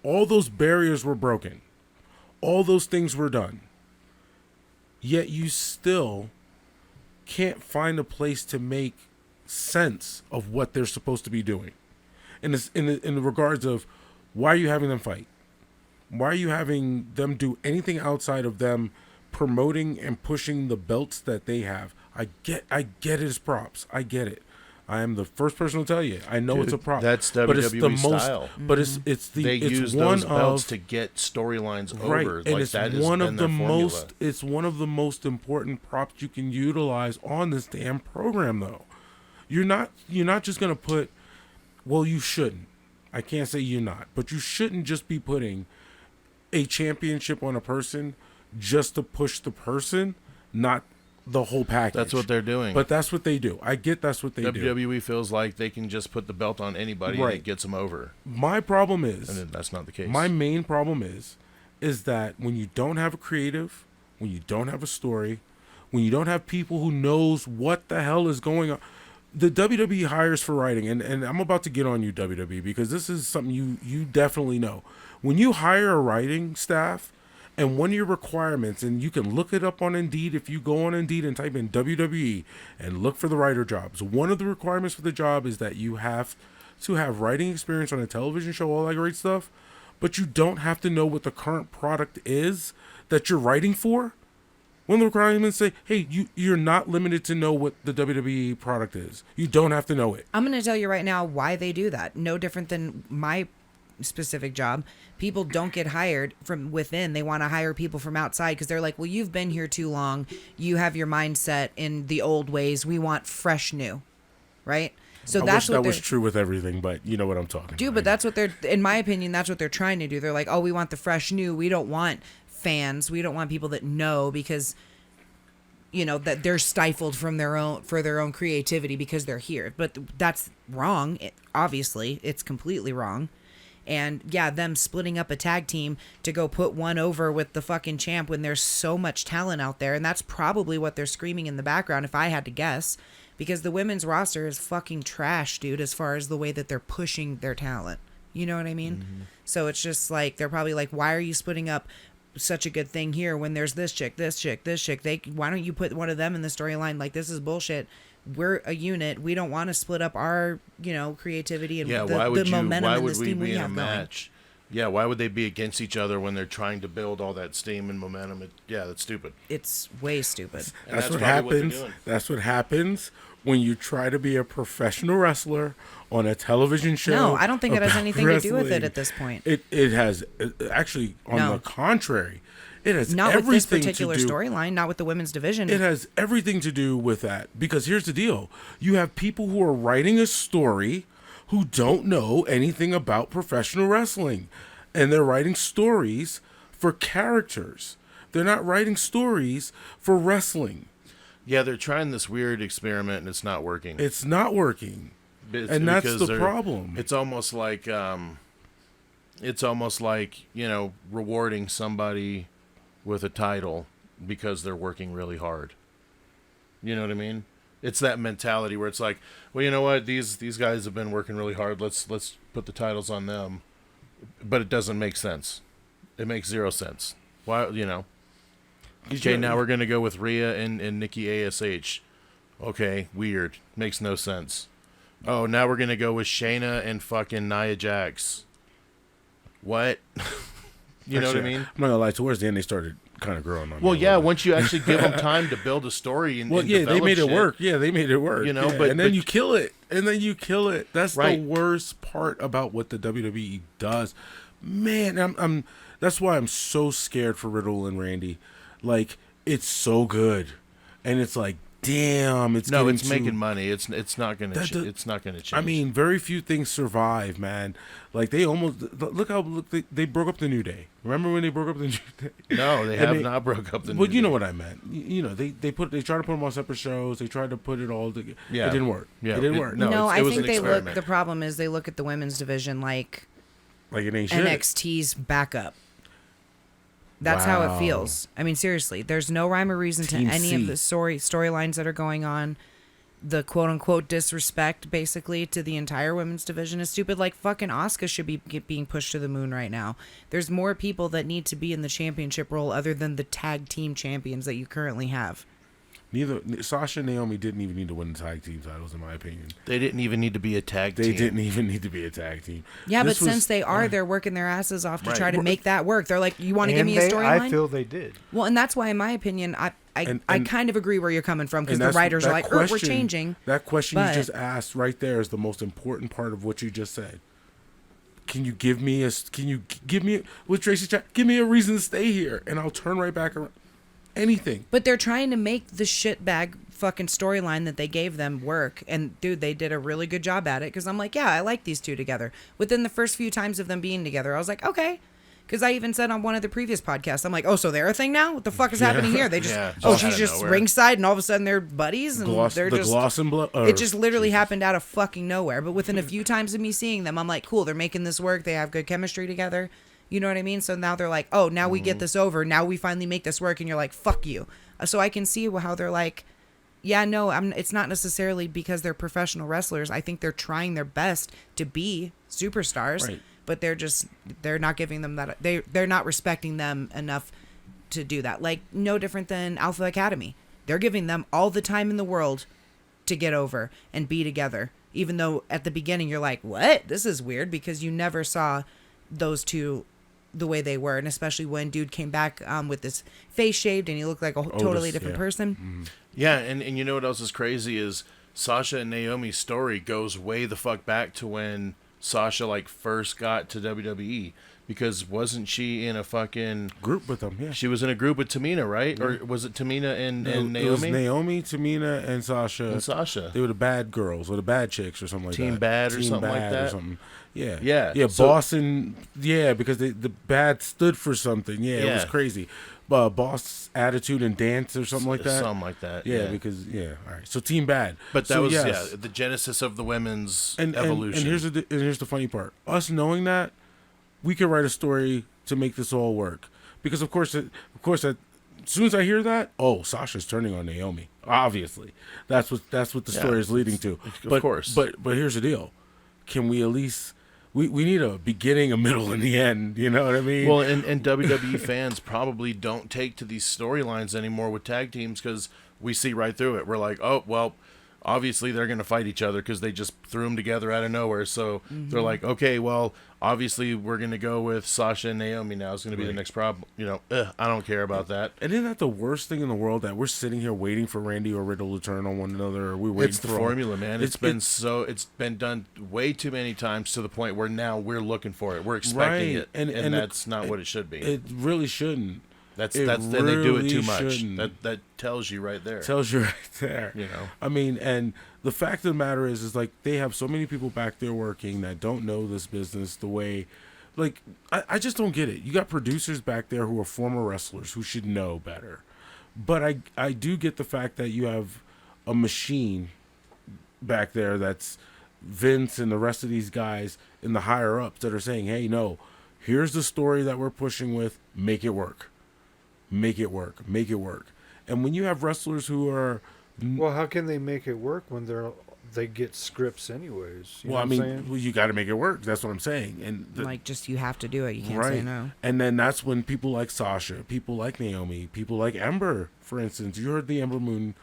all those barriers were broken. All those things were done. Yet you still can't find a place to make sense of what they're supposed to be doing. In the regards of, why are you having them fight? Why are you having them do anything outside of them promoting and pushing the belts that they have? I get it as props. I get it. I am the first person to tell you. I know it's a prop. That's WWE but it's the style. But it's they use those belts to get storylines over. And like it's that one of the most. It's one of the most important props you can utilize on this damn program, though. You're not just gonna put. Well, you shouldn't. I can't say you're not, but you shouldn't just be putting a championship on a person just to push the person, not the whole package. That's what they're doing. But that's what they do. I get that's what they do. WWE feels like they can just put the belt on anybody and it gets them over. My problem is, and that's not the case. My main problem is that when you don't have a creative, when you don't have a story, when you don't have people who knows what the hell is going on. The WWE hires for writing, and I'm about to get on you, WWE, because this is something you definitely know. When you hire a writing staff, and one of your requirements, and you can look it up on Indeed, if you go on Indeed and type in WWE and look for the writer jobs, one of the requirements for the job is that you have to have writing experience on a television show, all that great stuff, but you don't have to know what the current product is that you're writing for. One of the requirements say, hey, you're not limited to know what the WWE product is. You don't have to know it. I'm going to tell you right now why they do that. No different than my specific job. People don't get hired from within. They want to hire people from outside because they're like, well, you've been here too long. You have your mindset in the old ways. We want fresh new, right? So I wish that was true with everything, but you know what I'm talking about. But that's what they're, in my opinion, that's what they're trying to do. They're like, oh, we want the fresh new. We don't want fans. We don't want people that know, because you know that they're stifled from their own creativity because they're here. But that's wrong. Obviously, it's completely wrong. And yeah, them splitting up a tag team to go put one over with the fucking champ when there's so much talent out there. And that's probably what they're screaming in the background, if I had to guess, because the women's roster is fucking trash, dude, as far as the way that they're pushing their talent. You know what I mean? Mm-hmm. So it's just like, they're probably like, why are you splitting up such a good thing here when there's this chick? Why don't you put one of them in the storyline? Like, this is bullshit. We're a unit. We don't want to split up our, creativity and the momentum and the steam we have match? Yeah, why would they be against each other when they're trying to build all that steam and momentum? That's stupid. It's way stupid. That's what happens. That's what happens when you try to be a professional wrestler on a television show. No, I don't think it has anything to do with it at this point. It has actually, on the contrary. It has not everything with this particular storyline, not with the women's division. It has everything to do with that, because here's the deal. You have people who are writing a story who don't know anything about professional wrestling, and they're writing stories for characters. They're not writing stories for wrestling. Yeah, they're trying this weird experiment, and it's not working. It's not working. And that's the problem. It's almost like rewarding somebody with a title because they're working really hard. You know what I mean? It's that mentality where it's like, well, you know what? These guys have been working really hard. Let's put the titles on them. But it doesn't make sense. It makes zero sense. Why? Okay, now we're gonna go with Rhea and Nikki ASH. Okay, weird. Makes no sense. Oh, now we're gonna go with Shayna and fucking Nia Jax. What? You know what I mean? I'm not gonna lie. Towards the end, they started kind of growing on me. Well, yeah. Once you actually give them time to build a story and they made it work. Yeah, they made it work. But then you kill it. That's right. The worst part about what the WWE does. Man, that's why I'm so scared for Riddle and Randy. Like, it's so good, and it's like, damn, it's making money. It's not gonna change. I mean, very few things survive, man. Like, they almost they broke up the New Day. Remember when they broke up the New Day? No, they have not broke up the New Day. Well, you know what I meant. They tried to put them on separate shows. They tried to put it all together. Yeah, it didn't work. Yeah, it didn't work. No, I think they look. The problem is they look at the women's division like it ain't shit. NXT's backup. That's how it feels. I mean, seriously, there's no rhyme or reason to any of the storylines that are going on. The quote-unquote disrespect, basically, to the entire women's division is stupid. Like, fucking Asuka should be being pushed to the moon right now. There's more people that need to be in the championship role other than the tag team champions that you currently have. Sasha and Naomi didn't even need to win the tag team titles, in my opinion. They didn't even need to be a tag team. They didn't even need to be a tag team. Yeah, but since they are, they're working their asses off to try to make that work. They're like, you want to give me a storyline? I feel they did. Well, and that's why, in my opinion, I kind of agree where you're coming from, because the writers are like, we're changing. That question you just asked right there is the most important part of what you just said. Can you give me with Tracy Chat, give me a reason to stay here, and I'll turn right back around. Anything. But they're trying to make the shitbag fucking storyline that they gave them work. And, dude, they did a really good job at it. Because I'm like, yeah, I like these two together. Within the first few times of them being together, I was like, okay. Because I even said on one of the previous podcasts, I'm like, oh, so they're a thing now? What the fuck is happening here? They just, she's just ringside, and all of a sudden they're buddies. And they're just, gloss and blood. It just literally happened out of fucking nowhere. But within a few times of me seeing them, I'm like, cool, they're making this work. They have good chemistry together. You know what I mean? So now they're like, oh, now we get this over. Now we finally make this work. And you're like, fuck you. So I can see how they're like, yeah, no, it's not necessarily because they're professional wrestlers. I think they're trying their best to be superstars, right. But they're not giving them that. They're not respecting them enough to do that. Like, no different than Alpha Academy. They're giving them all the time in the world to get over and be together. Even though at the beginning you're like, what? This is weird, because you never saw those two the way they were, and especially when dude came back with his face shaved and he looked like a totally different person. Mm-hmm. Yeah, and you know what else is crazy is Sasha and Naomi's story goes way the fuck back to when Sasha first got to WWE, because wasn't she in a fucking group with them? Yeah, she was in a group with Tamina, right? Mm-hmm. Or was it Tamina and Naomi? It was Naomi, Tamina, and Sasha. They were the bad girls or the bad chicks or something like Team that. Bad or something like that. Yeah. Boss and because the bad stood for something. Yeah, it was crazy. Boss Attitude and Dance or something like that. Something like that. Yeah, because all right. So Team Bad. But that was the genesis of the women's evolution. And here's the funny part. Us knowing that, we could write a story to make this all work. Because of course, as soon as I hear that, Sasha's turning on Naomi. Obviously, that's what the story is leading to. Of course. But here's the deal. Can we at least? We need a beginning, a middle, and the end. You know what I mean? Well, and WWE fans probably don't take to these storylines anymore with tag teams, because we see right through it. We're like, oh, well, obviously they're going to fight each other because they just threw them together out of nowhere. So they're like, okay, well, obviously we're going to go with Sasha and Naomi now. It's going to be the next problem. I don't care about that. And isn't that the worst thing in the world, that we're sitting here waiting for Randy or Riddle to turn on one another? Or we're waiting It's the formula, man. It's been done way too many times to the point where now we're looking for it. We're expecting it. And that's not what it should be. It really shouldn't. And they do it too much. That tells you right there. Tells you right there. I mean, and the fact of the matter is they have so many people back there working that don't know this business the way, I just don't get it. You got producers back there who are former wrestlers who should know better. But I do get the fact that you have a machine back there that's Vince and the rest of these guys in the higher ups that are saying, hey, no, here's the story that we're pushing with, make it work. Make it work. And when you have wrestlers who are... Well, how can they make it work when they get scripts anyways? You know what I'm saying? You got to make it work. That's what I'm saying. And you have to do it. You can't say no. And then that's when people like Sasha, people like Naomi, people like Ember, for instance. You heard the Ember Moon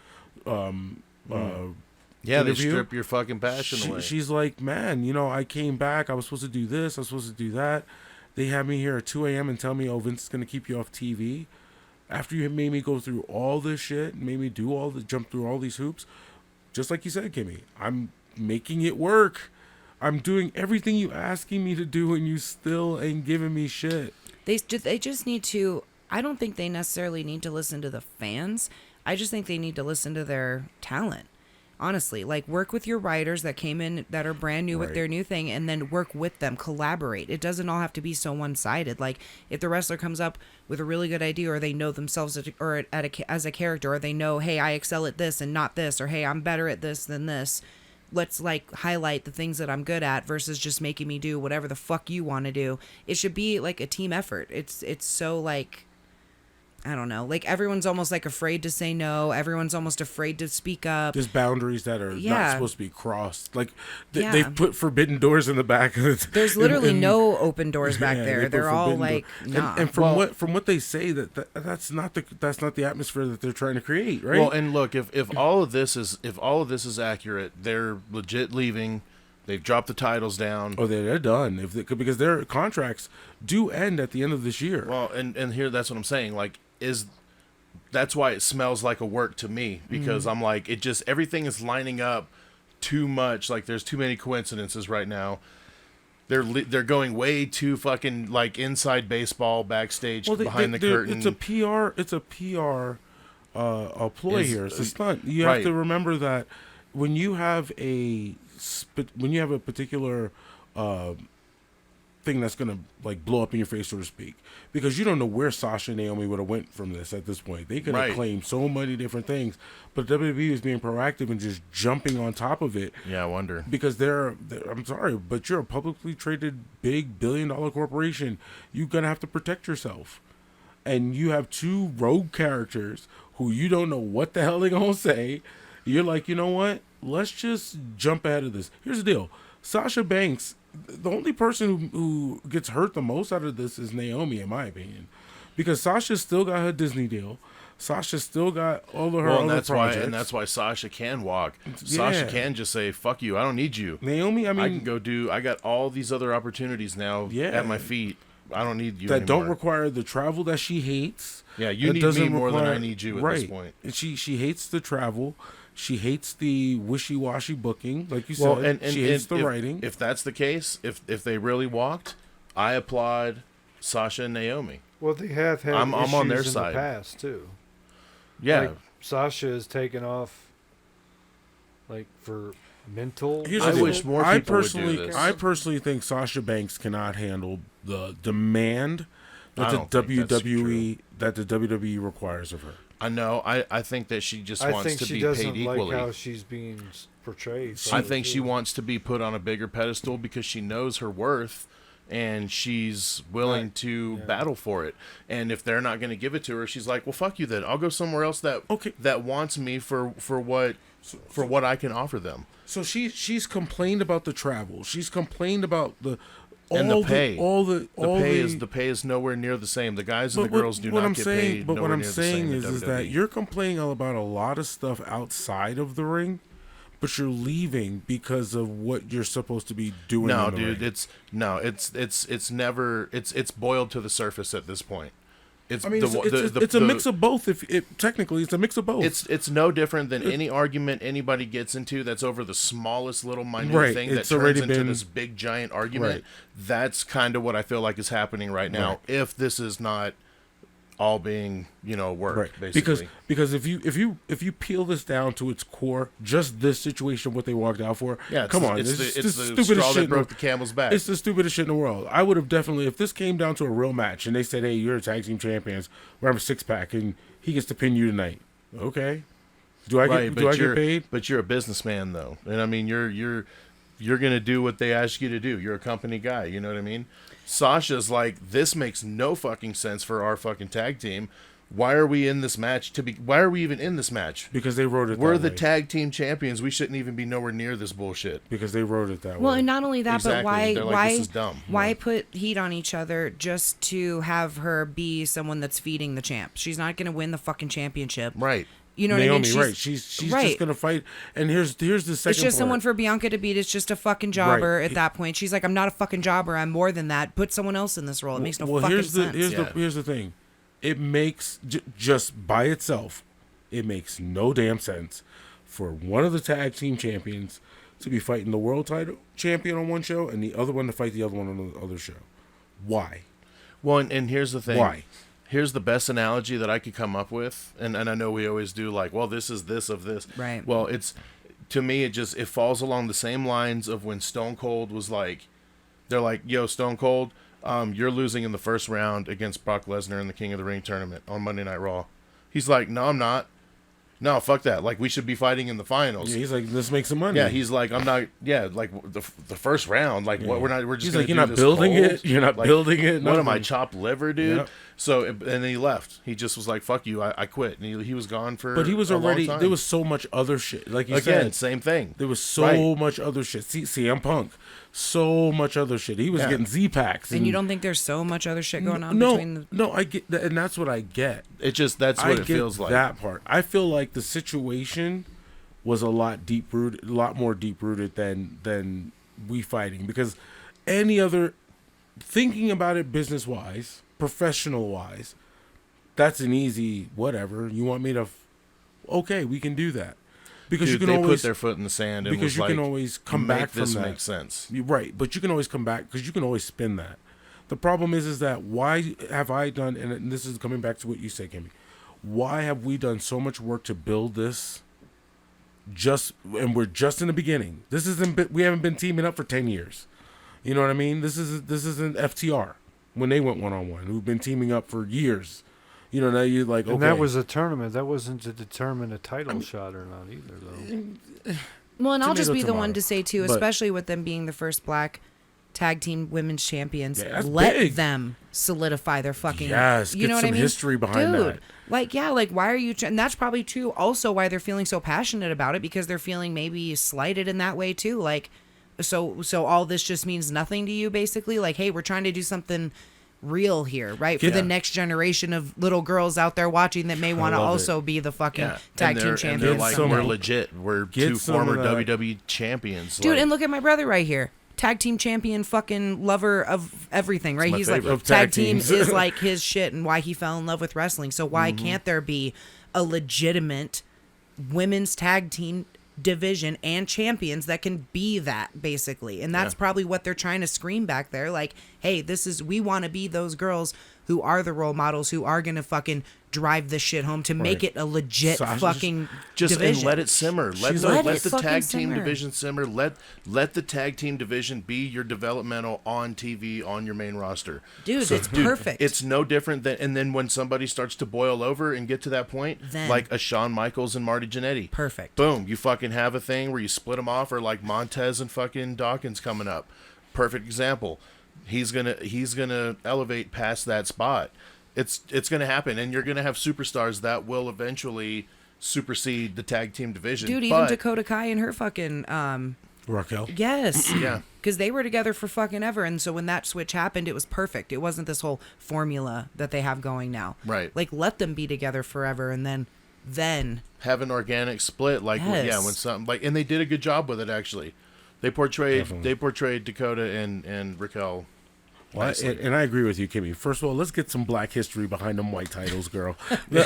they strip your fucking passion away. She's like, man, I came back. I was supposed to do this. I was supposed to do that. They had me here at 2 a.m. and tell me, Vince is going to keep you off TV. After you made me go through all this shit, made me jump through all these hoops, just like you said, Kimmy, I'm making it work. I'm doing everything you asking me to do, and you still ain't giving me shit. They just need to. I don't think they necessarily need to listen to the fans. I just think they need to listen to their talent. Honestly, work with your writers that came in that are brand new with their new thing, and then work with them, collaborate. It doesn't all have to be so one-sided. If the wrestler comes up with a really good idea, or they know themselves as a character, or they know, hey, I excel at this and not this, or hey, I'm better at this than this. Let's highlight the things that I'm good at versus just making me do whatever the fuck you want to do. It should be a team effort. It's so I don't know. Like, everyone's almost like afraid to say no. Everyone's almost afraid to speak up. There's boundaries that are not supposed to be crossed. Like, they've put forbidden doors in the back. There's literally no open doors back there. They're all like, nah. And from what they say, that's not the atmosphere that they're trying to create, right? Well, and look, if all of this is accurate, they're legit leaving. They've dropped the titles down. Oh, they're done because their contracts do end at the end of this year. Well, and here, that's what I'm saying. Like, that's why it smells like a work to me, because I'm like, everything is lining up too much. Like, there's too many coincidences right now. They're going way too fucking like inside baseball, backstage, behind the curtain. It's a PR ploy here. It's a stunt. You have to remember that when you have a particular thing that's gonna like blow up in your face, so to speak, because you don't know where Sasha and Naomi would have went from this at this point. They could have claimed so many different things, but WWE is being proactive and just jumping on top of it. Yeah, I wonder, because they're I'm sorry, but you're a publicly traded big billion-dollar corporation. You're gonna have to protect yourself, and you have two rogue characters who you don't know what the hell they're gonna say. You're like, you know what? Let's just jump ahead of this. Here's the deal. Sasha Banks, the only person who gets hurt the most out of this is Naomi, in my opinion. Because Sasha still got her Disney deal. Sasha still got all of her other projects. And that's why Sasha can walk. Sasha can just say, fuck you, I don't need you. Naomi, I mean, I got all these other opportunities now at my feet. I don't need you that anymore. Don't require the travel that she hates. Yeah, you need me more than I need you at this point. And she hates the travel. She hates the wishy-washy booking, like you said. And she hates the writing. If that's the case, if they really walked, I applaud Sasha and Naomi. Well, they have had I'm on their issues in side. the past, too. Yeah. Like, Sasha has taken off, like, for mental... I wish more people would do this. I personally think Sasha Banks cannot handle the demand that the WWE requires of her. I know. I think that she just wants to be paid equally. I think she doesn't like how she's being portrayed. I think she wants to be put on a bigger pedestal because she knows her worth, and she's willing to battle for it. And if they're not going to give it to her, she's like, "Well, fuck you then. I'll go somewhere else that wants me for what I can offer them." So she's complained about the travel. She's complained about the pay. The pay is nowhere near the same. The guys and the girls do not get paid. But what I'm saying is that you're complaining about a lot of stuff outside of the ring, but you're leaving because of what you're supposed to be doing. No, in the dude, ring. it's boiled to the surface at this point. It's a mix of both. Technically, it's a mix of both. It's no different than any argument anybody gets into that's over the smallest little minute thing that turns into this big giant argument. Right. That's kind of what I feel like is happening right now. Right. If this is not all being work, basically. Because if you peel this down to its core, just this situation, what they walked out for. Yeah, come on, it's the stupidest shit that broke the camel's back. It's the stupidest shit in the world. I would have definitely, if this came down to a real match and they said, "Hey, you're a tag team champions. We're having a 6-pack and he gets to pin you tonight." Okay, do I get paid? But you're a businessman though, and I mean you're gonna do what they ask you to do. You're a company guy. You know what I mean? Sasha's like, this makes no fucking sense for our fucking tag team. Why are we in this match? Why are we even in this match? Because they wrote it. We're the tag team champions. We shouldn't even be nowhere near this bullshit. Because they wrote it that way. Well, and not only that, exactly. but why this is dumb. Why put heat on each other just to have her be someone that's feeding the champ? She's not going to win the fucking championship. Right. You know Naomi, what I mean? Right. She's just going to fight. And here's the second It's just someone for Bianca to beat. It's just a fucking jobber at that point. She's like, I'm not a fucking jobber. I'm more than that. Put someone else in this role. It makes no fucking sense. Here's the thing. It makes, just by itself, it makes no damn sense for one of the tag team champions to be fighting the world title champion on one show and the other one to fight the other one on the other show. Why? Well, and here's the thing. Why? Here's the best analogy that I could come up with, and I know we always do, like, well, this is this of this. Right. Well, to me, it falls along the same lines of when Stone Cold was like, they're like, yo, Stone Cold, you're losing in the first round against Brock Lesnar in the King of the Ring tournament on Monday Night Raw. He's like, no, I'm not. no, fuck that. Like, we should be fighting in the finals. Yeah, he's like, let's make some money. Yeah, he's like, I'm not. Yeah, like the first round. Like, what we're not. We're just. He's gonna like, you're do not this building cold. it. You're not like, building it. What am I, nothing. chopped liver, dude? Yep. So, and then he left. He just was like, fuck you, I quit. And he was gone for. But he was a long already. time. There was so much other shit. Like you Again, said, same thing. there was so much other shit. CM Punk, so much other shit. He was getting Z-Packs. And you don't think there's so much other shit going on between the... No, I get that, and that's what I get. That's what it feels like. That part. I feel like the situation was a lot more deep rooted than we fighting, because any other, thinking about it business wise, professional wise, that's an easy whatever. You want me to, okay, we can do that, because you can they always put their foot in the sand, and because was you can like, always come back from this that. makes sense. You're right, but you can always come back because you can always spin that. The problem is that why have I done, and this is coming back to what you said, Kimmy, why have we done so much work to build this? And we're just in the beginning. We haven't been teaming up for 10 years. You know what I mean? This isn't FTR when they went 1-on-1, who've been teaming up for years. You know, now you're like, okay. And that was a tournament. That wasn't to determine a title shot or not either, though. Well, and I'll just be the tomato. one to say, too, But- especially with them being the first black tag team women's champions, that's let big. them solidify their fucking... Yes, you get know what some I mean? history behind Dude, that. like, yeah, like, why are you... and that's probably, too, also why they're feeling so passionate about it, because they're feeling maybe slighted in that way, too. Like, so all this just means nothing to you, basically? Like, hey, we're trying to do something real here, right? For the next generation of little girls out there watching that may want to also be the fucking tag team And champions. they're like, Some- we're legit. We're Get two some former of that. WWE champions. Dude, like, and look at my brother right here. Tag team champion, fucking lover of everything, right? my He's favorite. like, Of tag tag team teams. is like his shit and why he fell in love with wrestling. So why Mm-hmm. can't there be a legitimate women's tag team division and champions that can be that, basically? And that's probably what they're trying to scream back there. Like, hey, we want to be those girls who are the role models, who are going to fucking drive this shit home to make it a legit Sasha, fucking just division. and let it simmer. Let it the fucking tag team simmer. division simmer. Let the tag team division be your developmental on TV on your main roster. Dude, it's perfect. It's no different than, and then when somebody starts to boil over and get to that point, Then- like a Shawn Michaels and Marty Jannetty. Perfect. Boom, you fucking have a thing where you split them off, or like Montez and fucking Dawkins coming up. Perfect example. He's gonna elevate past that spot. It's gonna happen, and you're gonna have superstars that will eventually supersede the tag team division. Dude, but, even Dakota Kai and her fucking Raquel. yes. Yeah. Because they were together for fucking ever, and so when that switch happened, it was perfect. It wasn't this whole formula that they have going now. Right. Like, let them be together forever, and then have an organic split, like Yes. when something like, and they did a good job with it actually. They portrayed Dakota and Raquel. Well, nicely. and I agree with you, Kimmy. First of all, let's get some black history behind them white titles, girl.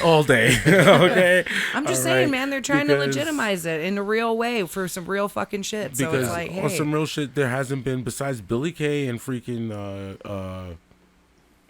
All day. Okay? I'm just All saying, right? man, they're trying Because- to legitimize it in a real way for some real fucking shit. So Because it's like, on hey, some real shit, there hasn't been, besides Billy Kay and freaking the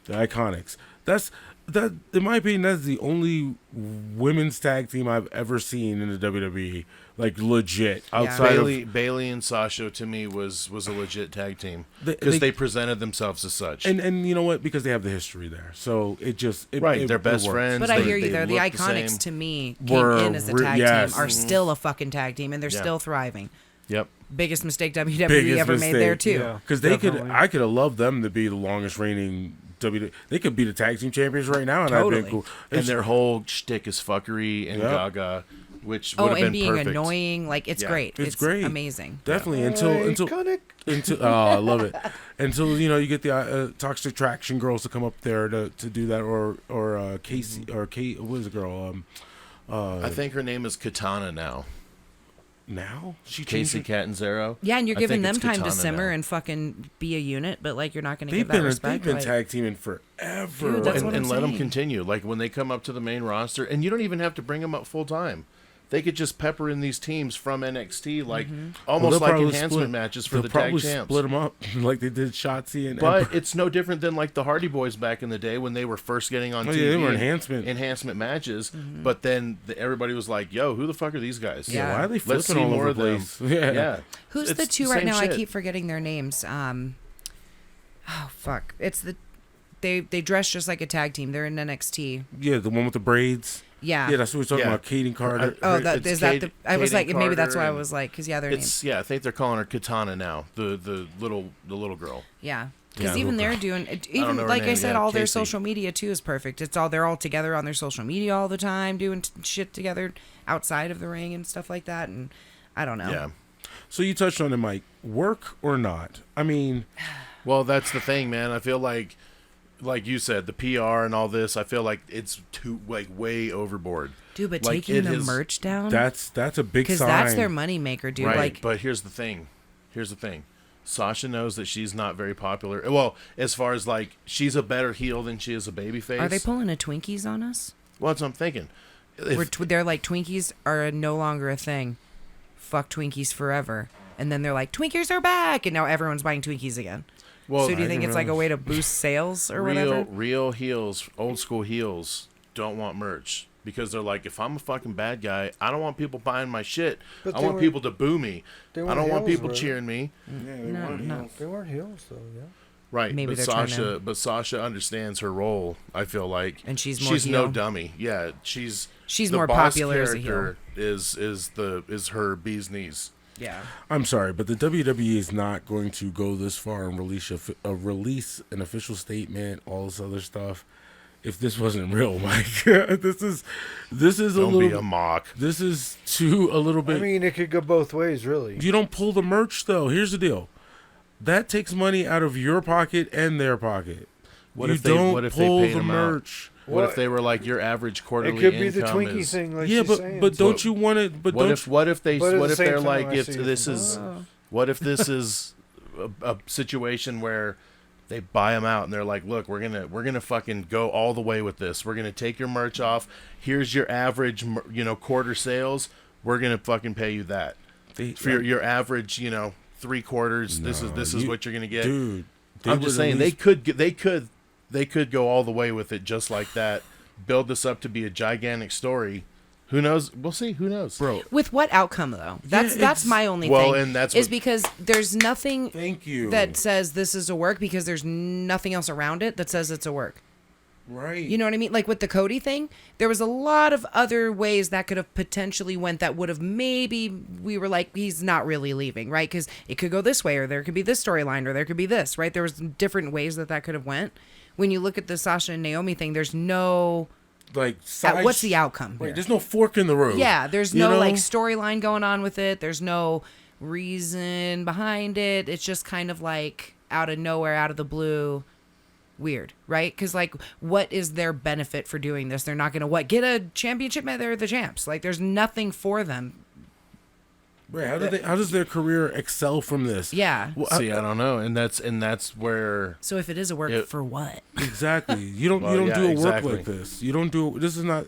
Iconics. That, in my opinion, that's the only women's tag team I've ever seen in the WWE. Like, legit. Outside of... Bailey and Sasha, to me, was a legit tag team. They- Because they presented themselves as such. And you know what? Because they have the history there. So it just... Right, they're best works. friends. but I they- hear you they there. The look Iconics, same. to me, Were came in as a tag yes. team, are still a fucking tag team, and they're Yeah. still thriving. Yep. Biggest mistake WWE Biggest ever made there, mistake. too. Yeah. Because Definitely. I could have loved them to be the longest reigning WWE. They could be the tag team champions right now, and I'd Totally. been cool. And their whole shtick is fuckery and Yeah. Gaga, which would have and been being perfect. annoying. Like, it's Yeah. great. It's great. Amazing. Definitely until oh, I love it. Until you get the Toxic Attraction girls to come up there to do that, or Casey or Kate. What is the girl? I think her name is Katana now. Now she Casey changed. Catanzaro. Yeah, and you're I giving think them it's time to Katana simmer now. and fucking be a unit, but like you're not going to They've give that been respect. they've been like, tag teaming forever. Dude, that's what and I'm let them saying. continue. Like when they come up to the main roster, and you don't even have to bring them up full time. They could just pepper in these teams from NXT, like almost They'll like probably enhancement split- matches for they'll the tag probably champs. split them up like they did Shotzi and. But Emperor. it's no different than like the Hardy Boys back in the day when they were first getting on Oh, TV. yeah, they were in enhancement. matches. But then everybody was like, "Yo, who the fuck are these guys?" Yeah. Why are they Let's flipping see all more over of the them. place? Yeah. Yeah. Who's It's the two the right same now? I shit. keep forgetting their names. Oh fuck! It's they dress just like a tag team. They're in NXT. Yeah, the one with the braids. Yeah. Yeah, that's what we're talking about. Kaden Carter. I was like, maybe that's why I and was like, because their names. Yeah, I think they're calling her Katana now. The little girl. Yeah. Because Yeah, even they're doing, even like I said, all their social media too is perfect. They're all together on their social media all the time, doing shit together outside of the ring and stuff like that. And I don't know. Yeah. So you touched on it, Mike. Work or not? I mean, well, that's the thing, man. I feel like you said, the PR and all this, I feel like it's way overboard. Dude, but taking the merch down, that's a big sign. Because that's their moneymaker, dude. Right, but here's the thing. Sasha knows that she's not very popular. Well, as far as like, she's a better heel than she is a babyface. Are they pulling a Twinkies on us? Well, that's what I'm thinking. They're like, Twinkies are no longer a thing. Fuck Twinkies forever. And then they're like, Twinkies are back, and now everyone's buying Twinkies again. Well, so do you think it's like a way to boost sales or whatever? Real heels, old school heels, don't want merch. Because they're like, if I'm a fucking bad guy, I don't want people buying my shit. I want people to boo me. I don't want people cheering me. Yeah, they weren't heels, though, yeah. Right, maybe but Sasha understands her role, I feel like. And she's no dummy. Yeah, she's more popular as a heel. Is her bee's knees. Yeah. I'm sorry, but the WWE is not going to go this far and release an official statement, all this other stuff. If this wasn't real, Mike, this is Don't be a mock. This is a little bit. I mean, it could go both ways, really. You don't pull the merch, though. Here's the deal. That takes money out of your pocket and their pocket. What if they paid the merch? What if they were like, your average quarterly income? It could be the Twinkie thing, like yeah, she's saying. But don't you want it? But what if they're like, what if this is a situation where they buy them out and they're like, look, we're gonna fucking go all the way with this. We're gonna take your merch off. Here's your average, quarter sales. We're gonna fucking pay you that for your average, 3 quarters. No, this is what you're gonna get. Dude, I'm just saying they could go all the way with it just like that. Build this up to be a gigantic story. Who knows? We'll see. Who knows, bro? With what outcome though? That's my only thing. And that's because there's nothing. Thank you. That says this is a work because there's nothing else around it that says it's a work. Right. You know what I mean? Like with the Cody thing, there was a lot of other ways that could have potentially went that would have maybe we were like, he's not really leaving, right? Because it could go this way, or there could be this storyline, or there could be this, right? There was different ways that could have went. When you look at the Sasha and Naomi thing, there's no what's the outcome? Right, there's no fork in the road. Yeah, there's no like storyline going on with it. There's no reason behind it. It's just kind of like out of nowhere, out of the blue. Weird, right? Because like, what is their benefit for doing this? They're not gonna get a championship? They're the champs. Like, there's nothing for them. Right? How does their career excel from this? Yeah. Well, see, I don't know, and that's where. So if it is a work, for what? Exactly. You don't do a work like this. You don't do. This is not.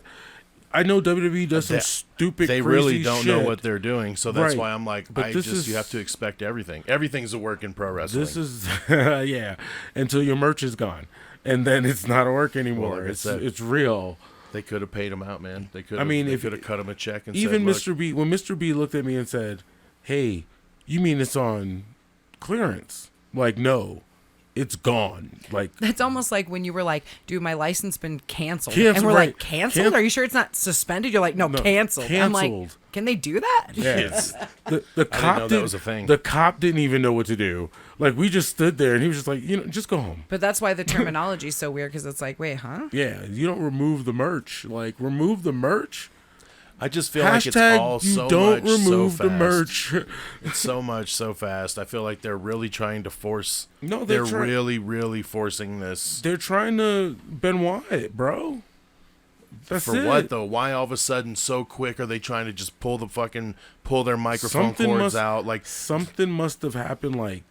I know WWE does some stupid. They crazy really don't shit. know what they're doing, so that's why I'm like, but you have to expect everything. Everything's a work in pro wrestling. This is yeah, until your merch is gone, and then it's not a work anymore. Well, it's real. They could have paid him out, man. They could. They could have cut him a check and even said, Mr. B. When Mr. B looked at me and said, "Hey, you mean it's on clearance?" Like, no. It's gone. Like, that's almost like when you were like, "Dude, my license been canceled," and we're like, "Canceled? Are you sure it's not suspended?" You're like, "No, canceled." I'm like, "Can they do that?" Yes. The cop that was a thing. The cop didn't even know what to do. Like, we just stood there, and he was just like, just go home. But that's why the terminology is so weird, because it's like, wait, huh? Yeah, you don't remove the merch. Like, remove the merch. I just feel like it's all so don't much remove so fast. The merch. It's so much so fast. I feel like they're really trying to force. No, they're really, really forcing this. They're trying to Benoit it, bro. That's For what though? Why all of a sudden so quick are they trying to just pull their microphone cords out? Like something must have happened. Like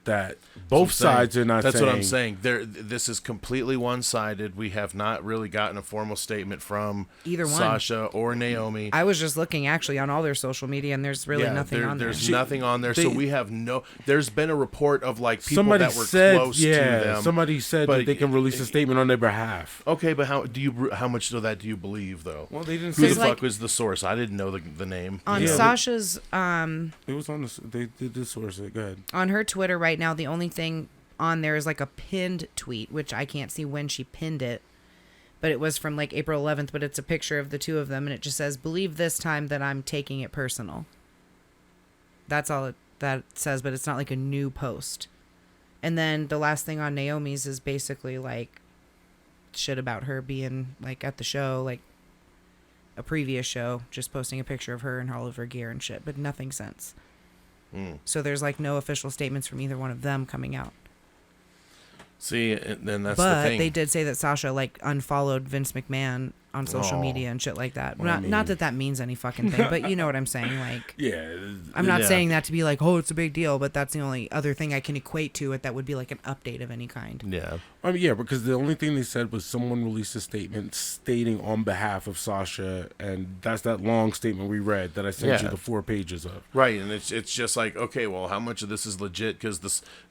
that both sides are not. That's what I'm saying. This is completely one-sided. We have not really gotten a formal statement from either one, Sasha or Naomi. I was just looking actually on all their social media, and there's really nothing on there. There's nothing on there, so we have no. There's been a report of like people that were close to them. Somebody said that they can release a statement on their behalf. Okay, but how much of that do you believe though? Well, they didn't. Who the fuck was the source? I didn't know the name. On Sasha's, it was on the. They did the source. Go ahead. On her Twitter right now, the only thing on there is like a pinned tweet, which I can't see when she pinned it, but it was from like April 11th, but it's a picture of the two of them, and it just says, "Believe this time that I'm taking it personal." That's all that says, but it's not like a new post. And then the last thing on Naomi's is basically like shit about her being like at the show, like a previous show, just posting a picture of her and all of her gear and shit, but nothing since. So there's like no official statements from either one of them coming out. See, and then that's but the thing. They did say that Sasha like unfollowed Vince McMahon on social media and shit like that. Well, not that means any fucking thing, but you know what I'm saying. Like, yeah, I'm not saying that to be like, oh, it's a big deal, but that's the only other thing I can equate to it that would be like an update of any kind. Yeah. I mean, yeah, because the only thing they said was someone released a statement stating on behalf of Sasha, and that's that long statement we read that I sent you the 4 pages of. Right, and it's just like, okay, well, how much of this is legit? Because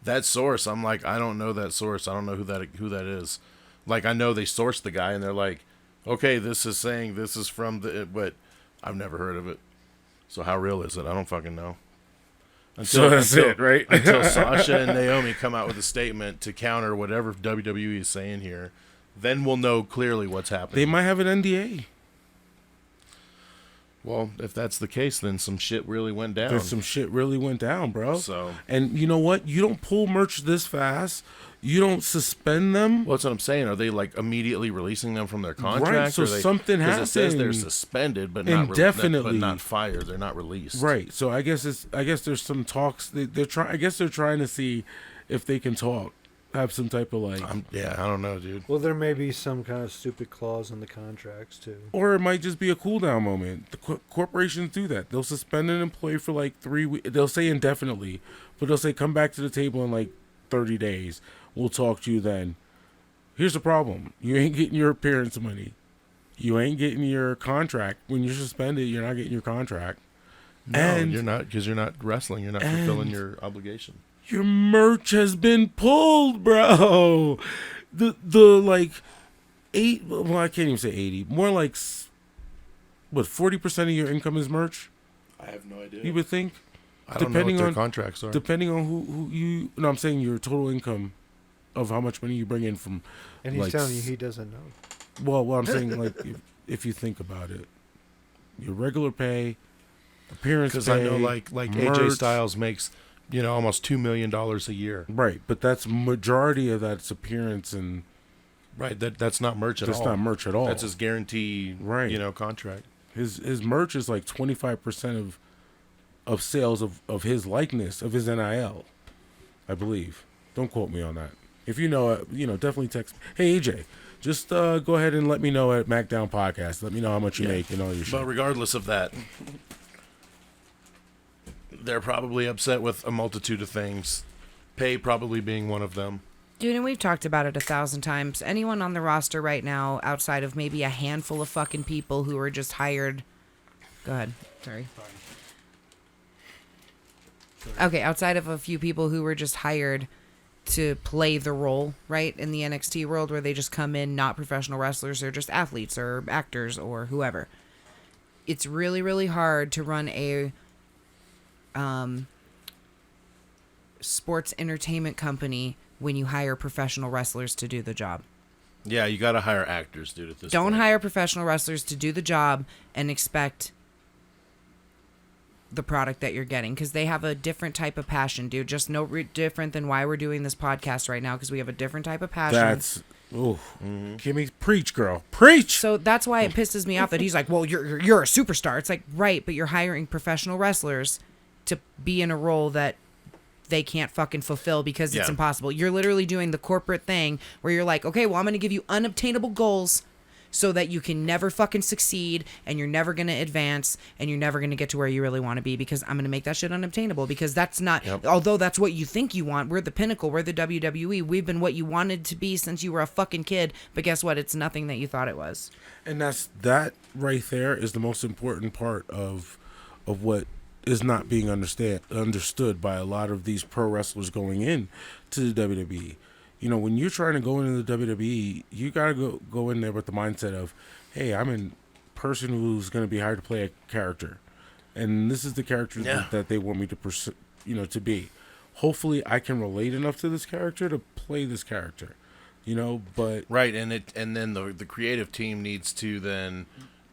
that source, I'm like, I don't know that source. I don't know who that is. Like, I know they sourced the guy, and they're like, okay, this is saying this is from but I've never heard of it. So how real is it? I don't fucking know. So that's it, right? Until Sasha and Naomi come out with a statement to counter whatever WWE is saying here, then we'll know clearly what's happening. They might have an NDA. Well, if that's the case, then some shit really went down. Some shit really went down, bro. So, and you know what? You don't pull merch this fast. You don't suspend them. Well, that's what I'm saying. Are they like immediately releasing them from their contract? Right. So something happened. Because it says they're suspended, but not indefinitely, but not fired. They're not released. Right. So I guess there's some talks. They're trying. I guess they're trying to see if they can talk. Have some type of like. I don't know, dude. Well, there may be some kind of stupid clause in the contracts too. Or it might just be a cool down moment. The corporations do that. They'll suspend an employee for like 3 weeks. They'll say indefinitely, but they'll say come back to the table in like 30 days. We'll talk to you then. Here's the problem. You ain't getting your appearance money. You ain't getting your contract. When you're suspended, you're not getting your contract. No, you're not, because you're not wrestling. You're not fulfilling your obligation. Your merch has been pulled, bro. The like 8. Well, I can't even say 80. More like 40% of your income is merch. I have no idea. You would think. I don't know what their contracts are. Depending on who you. No, I'm saying your total income of how much money you bring in from. And he's telling you he doesn't know. Well, I'm saying like if you think about it, your regular pay, appearance pay. Because I know like merch, AJ Styles makes. Almost $2 million a year. Right, but that's majority of that's appearance and. Right, that's not merch at all. That's not merch at all. That's his guarantee. Right. Contract. His merch is like 25% of sales of his likeness of his NIL, I believe. Don't quote me on that. If you know it, definitely text me. Hey AJ, just go ahead and let me know at MACKDOWN Podcast. Let me know how much you make and all your shit. But regardless of that. They're probably upset with a multitude of things. Pay probably being one of them. Dude, and we've talked about it 1,000 times. Anyone on the roster right now, outside of maybe a handful of fucking people who are just hired. Go ahead. Sorry. Okay, outside of a few people who were just hired to play the role, right, in the NXT world, where they just come in, not professional wrestlers, they're just athletes or actors or whoever. It's really, really hard to run a sports entertainment company when you hire professional wrestlers to do the job. Yeah, you got to hire actors, dude, at this Don't point. hire professional wrestlers to do the job and expect the product that you're getting, because they have a different type of passion, dude. Just no different than why we're doing this podcast right now, because we have a different type of passion. That's Kimmy, preach, girl, preach. So that's why it pisses me off that he's like, well, you're a superstar. It's like, right, but you're hiring professional wrestlers to be in a role that they can't fucking fulfill because it's impossible. You're literally doing the corporate thing where you're like, okay, well, I'm going to give you unobtainable goals so that you can never fucking succeed and you're never going to advance and you're never going to get to where you really want to be, because I'm going to make that shit unobtainable, because that's not, although that's what you think you want. We're the pinnacle. We're the WWE. We've been what you wanted to be since you were a fucking kid. But guess what? It's nothing that you thought it was. And that right there is the most important part of what is not being understood by a lot of these pro wrestlers going in to the WWE. When you're trying to go into the WWE, you got to go in there with the mindset of, hey, I'm a person who's going to be hired to play a character, and this is the character that they want me to to be. Hopefully, I can relate enough to this character to play this character. you know. But right, and then the creative team needs to then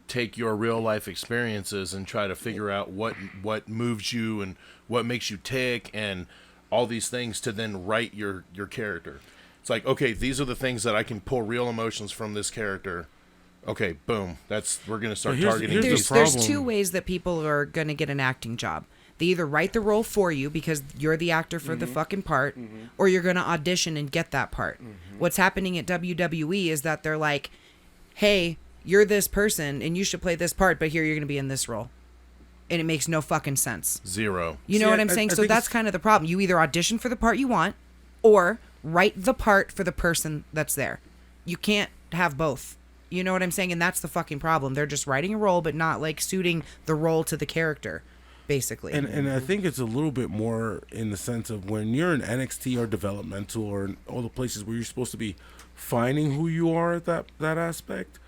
take your real life experiences and try to figure out what moves you and what makes you tick and all these things to then write your character. It's like, okay, these are the things that I can pull real emotions from this character. Okay, boom. We're going to start targeting. There's two ways that people are going to get an acting job. They either write the role for you because you're the actor for the fucking part, or you're going to audition and get that part. What's happening at WWE is that they're like, hey, you're this person and you should play this part, but here you're going to be in this role. And it makes no fucking sense. Zero. You know what I'm saying? So that's kind of the problem. You either audition for the part you want or write the part for the person that's there. You can't have both. You know what I'm saying? And that's the fucking problem. They're just writing a role, but not like suiting the role to the character, basically. And I think it's a little bit more in the sense of when you're in NXT or developmental or in all the places where you're supposed to be finding who you are at that aspect,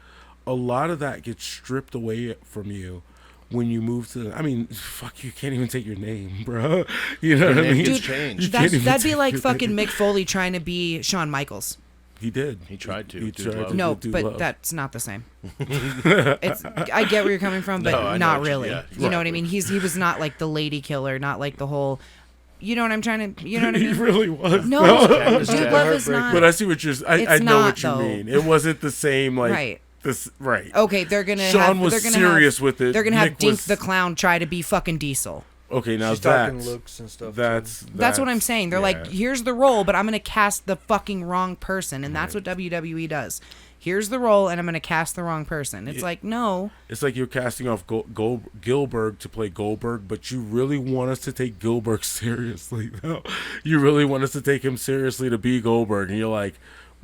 a lot of that gets stripped away from you when you move to, I mean, fuck, you can't even take your name, bro. You know what I mean? Dude, that'd be like fucking Mick Foley trying to be Shawn Michaels. He did. He tried to. No, but that's not the same. I get where you're coming from, but not really. You know what I mean? He was not like the lady killer, not like the whole. You know what I'm trying to. You know what I mean? He really was. No, dude, love is not. But I see what you're. I know what you mean. It wasn't the same. Like right. This right. Okay, they're gonna. Sean was serious with it. They're gonna have Dink the Clown try to be fucking Diesel. Okay, now she's talking looks and stuff. That's what I'm saying. They're like, here's the role, but I'm gonna cast the fucking wrong person, and that's what WWE does. Here's the role, and I'm gonna cast the wrong person. It's like, no. It's like you're casting off Gilbert to play Goldberg, but you really want us to take Gilbert seriously. No, you really want us to take him seriously to be Goldberg, and you're like,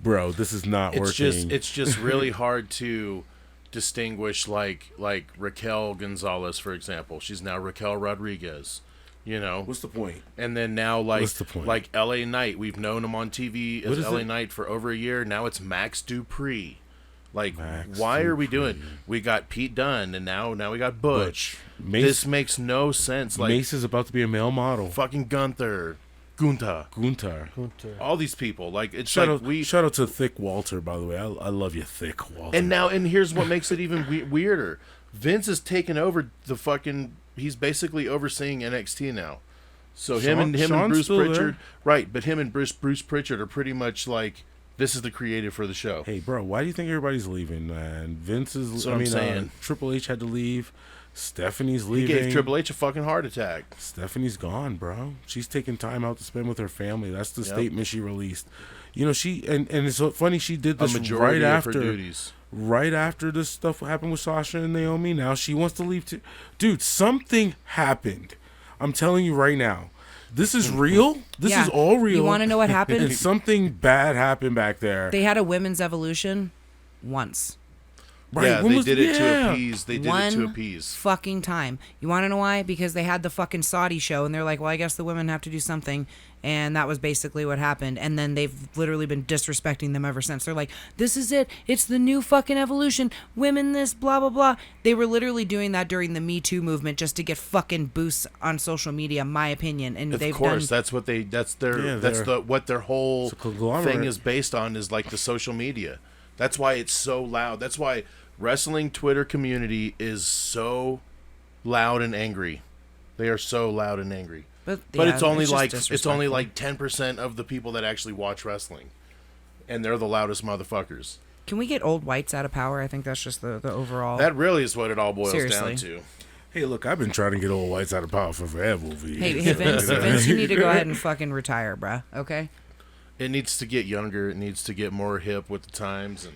bro, this is not working. It's just really hard to distinguish like Raquel Gonzalez, for example. She's now Raquel Rodriguez. You know, what's the point? And then now like LA Knight, we've known him on TV as LA Knight for over a year. Now it's Max Dupree. Like, why are we doing? We got Pete Dunne, and now we got Butch. This makes no sense. Like, Mace is about to be a male model. Fucking Gunther. All these people, like, it's shout out to Thick Walter, by the way. I love you, Thick Walter. And here's what makes it even weirder. Vince has taken over the fucking. He's basically overseeing NXT now. So him and Bruce Pritchard, right? But him and Bruce Pritchard are pretty much like, this is the creative for the show. Hey, bro, why do you think everybody's leaving, man? Vince is. I'm saying. Triple H had to leave. Stephanie's leaving. He gave Triple H a fucking heart attack. Stephanie's gone, bro. She's taking time out to spend with her family. That's the statement she released. You know, she and it's so funny. She did this right after this stuff happened with Sasha and Naomi. Now she wants to leave too. Dude, something happened. I'm telling you right now. This is real. This is all real. You want to know what happened? And something bad happened back there. They had a women's evolution once. Right. Yeah, they did it to appease. They did it to appease. Fucking time. You want to know why? Because they had the fucking Saudi show, and they're like, well, I guess the women have to do something. And that was basically what happened. And then they've literally been disrespecting them ever since. They're like, this is it. It's the new fucking evolution. Women this, blah, blah, blah. They were literally doing that during the Me Too movement just to get fucking boosts on social media, my opinion. And of course, that's what what their whole thing is based on, is like the social media. That's why it's so loud. That's why wrestling Twitter community is so loud and angry. They are so loud and angry. But it's only like 10% of the people that actually watch wrestling, and they're the loudest motherfuckers. Can we get old whites out of power? I think that's just the overall. That really is what it all boils down to. Hey, look, I've been trying to get old whites out of power for forever. Hey, Vince, you need to go ahead and fucking retire, bruh. Okay. It needs to get younger. It needs to get more hip with the times.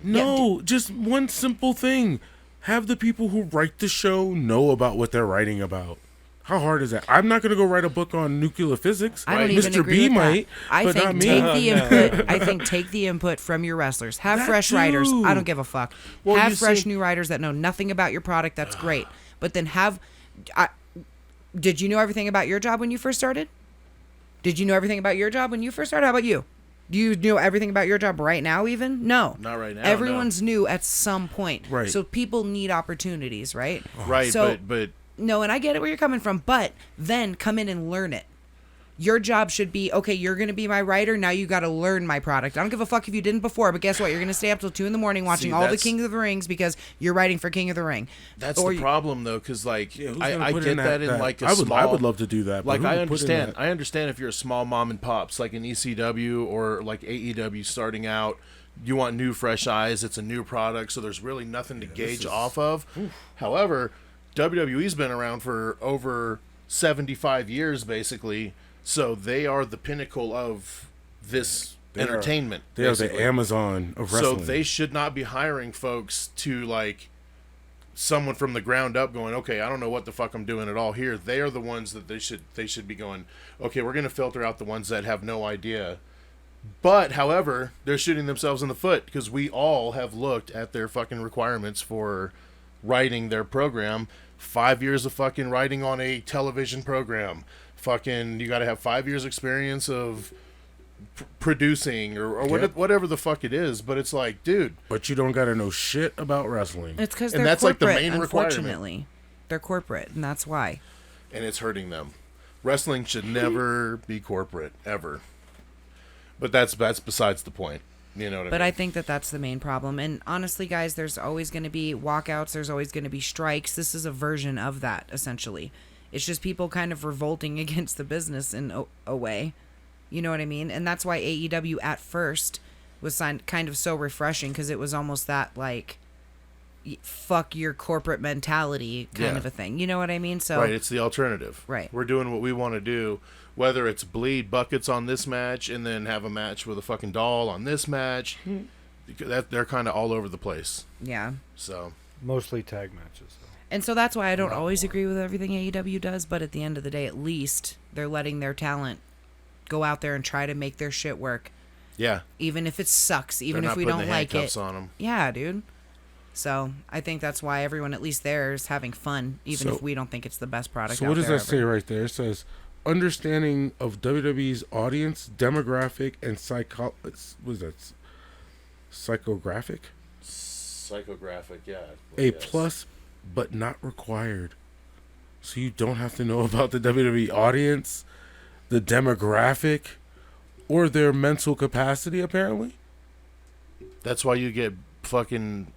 Just one simple thing. Have the people who write the show know about what they're writing about. How hard is that? I'm not going to go write a book on nuclear physics. I don't even Mr. agree B with might, that. but not me. I think take the input from your wrestlers. Have fresh writers. I don't give a fuck. Well, have fresh new writers that know nothing about your product. That's great. But then did you know everything about your job when you first started? Did you know everything about your job when you first started? How about you? Do you know everything about your job right now even? No. Not right now. Everyone's new at some point. Right. So people need opportunities, right? Right, so, but... No, and I get it where you're coming from, but then come in and learn it. Your job should be, okay, you're going to be my writer. Now you got to learn my product. I don't give a fuck if you didn't before, but guess what? You're going to stay up till 2 a.m. watching all the King of the Rings because you're writing for King of the Ring. That's the problem, though, because, like, I get that in, like, a small... I would love to do that. Like, I understand. I understand if you're a small mom and pops, like an ECW or, like, AEW starting out. You want new, fresh eyes. It's a new product, so there's really nothing to gauge off of. Oof. However, WWE's been around for over 75 years, basically. So they are the pinnacle of this entertainment. They are the Amazon of wrestling. So they should not be hiring folks to, like, someone from the ground up going, okay, I don't know what the fuck I'm doing at all here. They are the ones that they should be going, okay, we're going to filter out the ones that have no idea. But, however, they're shooting themselves in the foot because we all have looked at their fucking requirements for writing their program. 5 years of fucking writing on a television program. Fucking, you got to have 5 years experience of producing or whatever the fuck it is. But it's like, dude. But you don't got to know shit about wrestling. It's because they're corporate, like the main unfortunately. They're corporate, and that's why. And it's hurting them. Wrestling should never be corporate, ever. But that's besides the point. You know what I mean? But I think that's the main problem. And honestly, guys, there's always going to be walkouts. There's always going to be strikes. This is a version of that, essentially. It's just people kind of revolting against the business in a way. You know what I mean? And that's why AEW at first was kind of so refreshing because it was almost that, like, fuck your corporate mentality kind of a thing. You know what I mean? So right, it's the alternative. Right. We're doing what we want to do, whether it's bleed buckets on this match and then have a match with a fucking doll on this match. They're kind of all over the place. Yeah. So mostly tag matches, though. And so that's why I don't always agree with everything AEW does, but at the end of the day, at least they're letting their talent go out there and try to make their shit work. Yeah. Even if it sucks, even if we don't like it. On them. Yeah, dude. So I think that's why everyone, at least there, is having fun, even if we don't think it's the best product. So what does that say right there? It says understanding of WWE's audience, demographic, and psychographic. Psychographic, yeah. Plus, but not required. So you don't have to know about the WWE audience, the demographic, or their mental capacity, apparently. That's why you get fucking,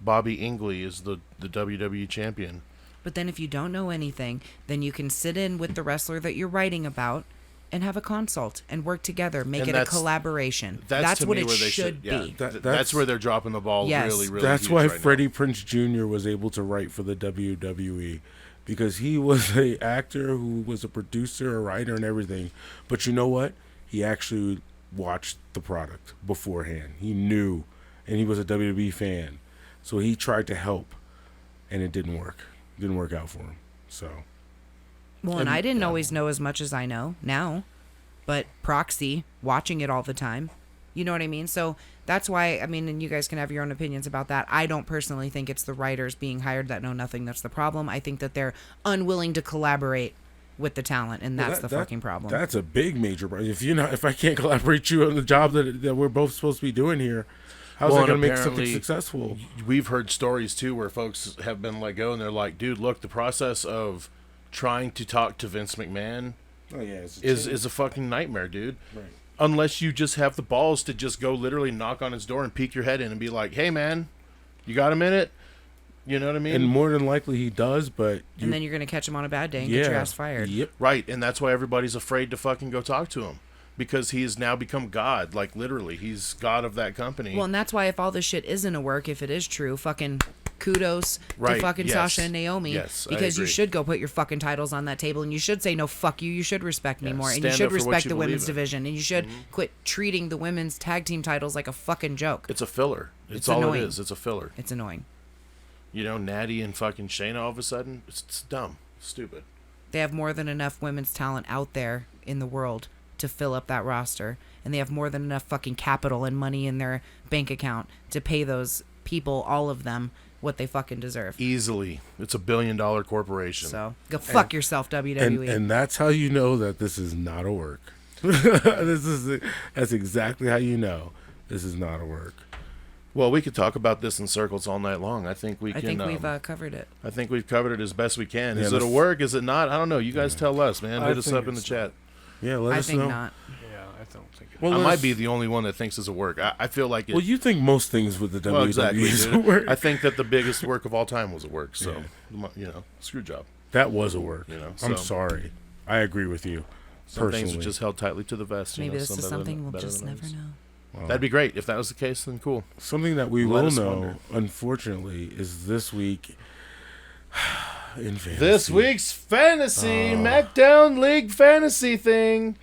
Bobby Ingley is the WWE champion. But then if you don't know anything, then you can sit in with the wrestler that you're writing about and have a consult and work together, make it a collaboration. That's what it should be. That's where they're dropping the ball really, really That's why right Freddie now. Prinze Jr. was able to write for the WWE because he was an actor who was a producer, a writer, and everything. But you know what? He actually watched the product beforehand. He knew, and he was a WWE fan. So he tried to help, and it didn't work. It didn't work out for him. So... Well, and I didn't always know as much as I know now, but proxy, watching it all the time, you know what I mean? So that's why, I mean, and you guys can have your own opinions about that. I don't personally think it's the writers being hired that know nothing that's the problem. I think that they're unwilling to collaborate with the talent, and that's the fucking problem. That's a big major problem. If I can't collaborate you on the job that we're both supposed to be doing here, how's that going to make something successful? We've heard stories, too, where folks have been let go, and they're like, dude, look, the process of trying to talk to Vince McMahon is a fucking nightmare, dude. Right. Unless you just have the balls to just go literally knock on his door and peek your head in and be like, hey, man, you got a minute? You know what I mean? And more than likely he does, but... And then you're going to catch him on a bad day and get your ass fired. Yep. Right, and that's why everybody's afraid to fucking go talk to him. Because he has now become God. Like, literally, he's God of that company. Well, and that's why if all this shit isn't a work, if it is true, fucking... kudos to fucking Sasha and Naomi. Yes, because you should go put your fucking titles on that table and you should say no, fuck you. You should respect me more, and you should respect the women's division, and you should quit treating the women's tag team titles like a fucking joke. It's a filler. It's all annoying. It is. It's a filler. It's annoying. Natty and fucking Shayna all of a sudden, it's dumb, stupid. They have more than enough women's talent out there in the world to fill up that roster, and they have more than enough fucking capital and money in their bank account to pay those people, all of them, what they fucking deserve. Easily. It's $1 billion corporation. So go fuck yourself, WWE. And that's how you know that this is not a work. That's exactly how you know this is not a work. Well, we could talk about this in circles all night long. I think we've covered it. I think we've covered it as best we can. Is it a work? Is it not? I don't know. You guys tell us, man. Hit us up in the chat. Yeah, let us know. I think not. Yeah, I don't think it. I might be the only one that thinks it's a work. I feel like it. Well, you think most things with the WWE Well, exactly. is a work. I think that the biggest work of all time was a work. So, screw job. That was a work. I'm so- sorry. I agree with you. Some Personally. things are just held tightly to the vest. Maybe this some is better something than- we'll better just than never others. know. Well, That'd be great. If that was the case, then cool. something that we Let will us know, wonder. unfortunately, is this week in fantasy. This week's fantasy, MACKDOWN League fantasy thing.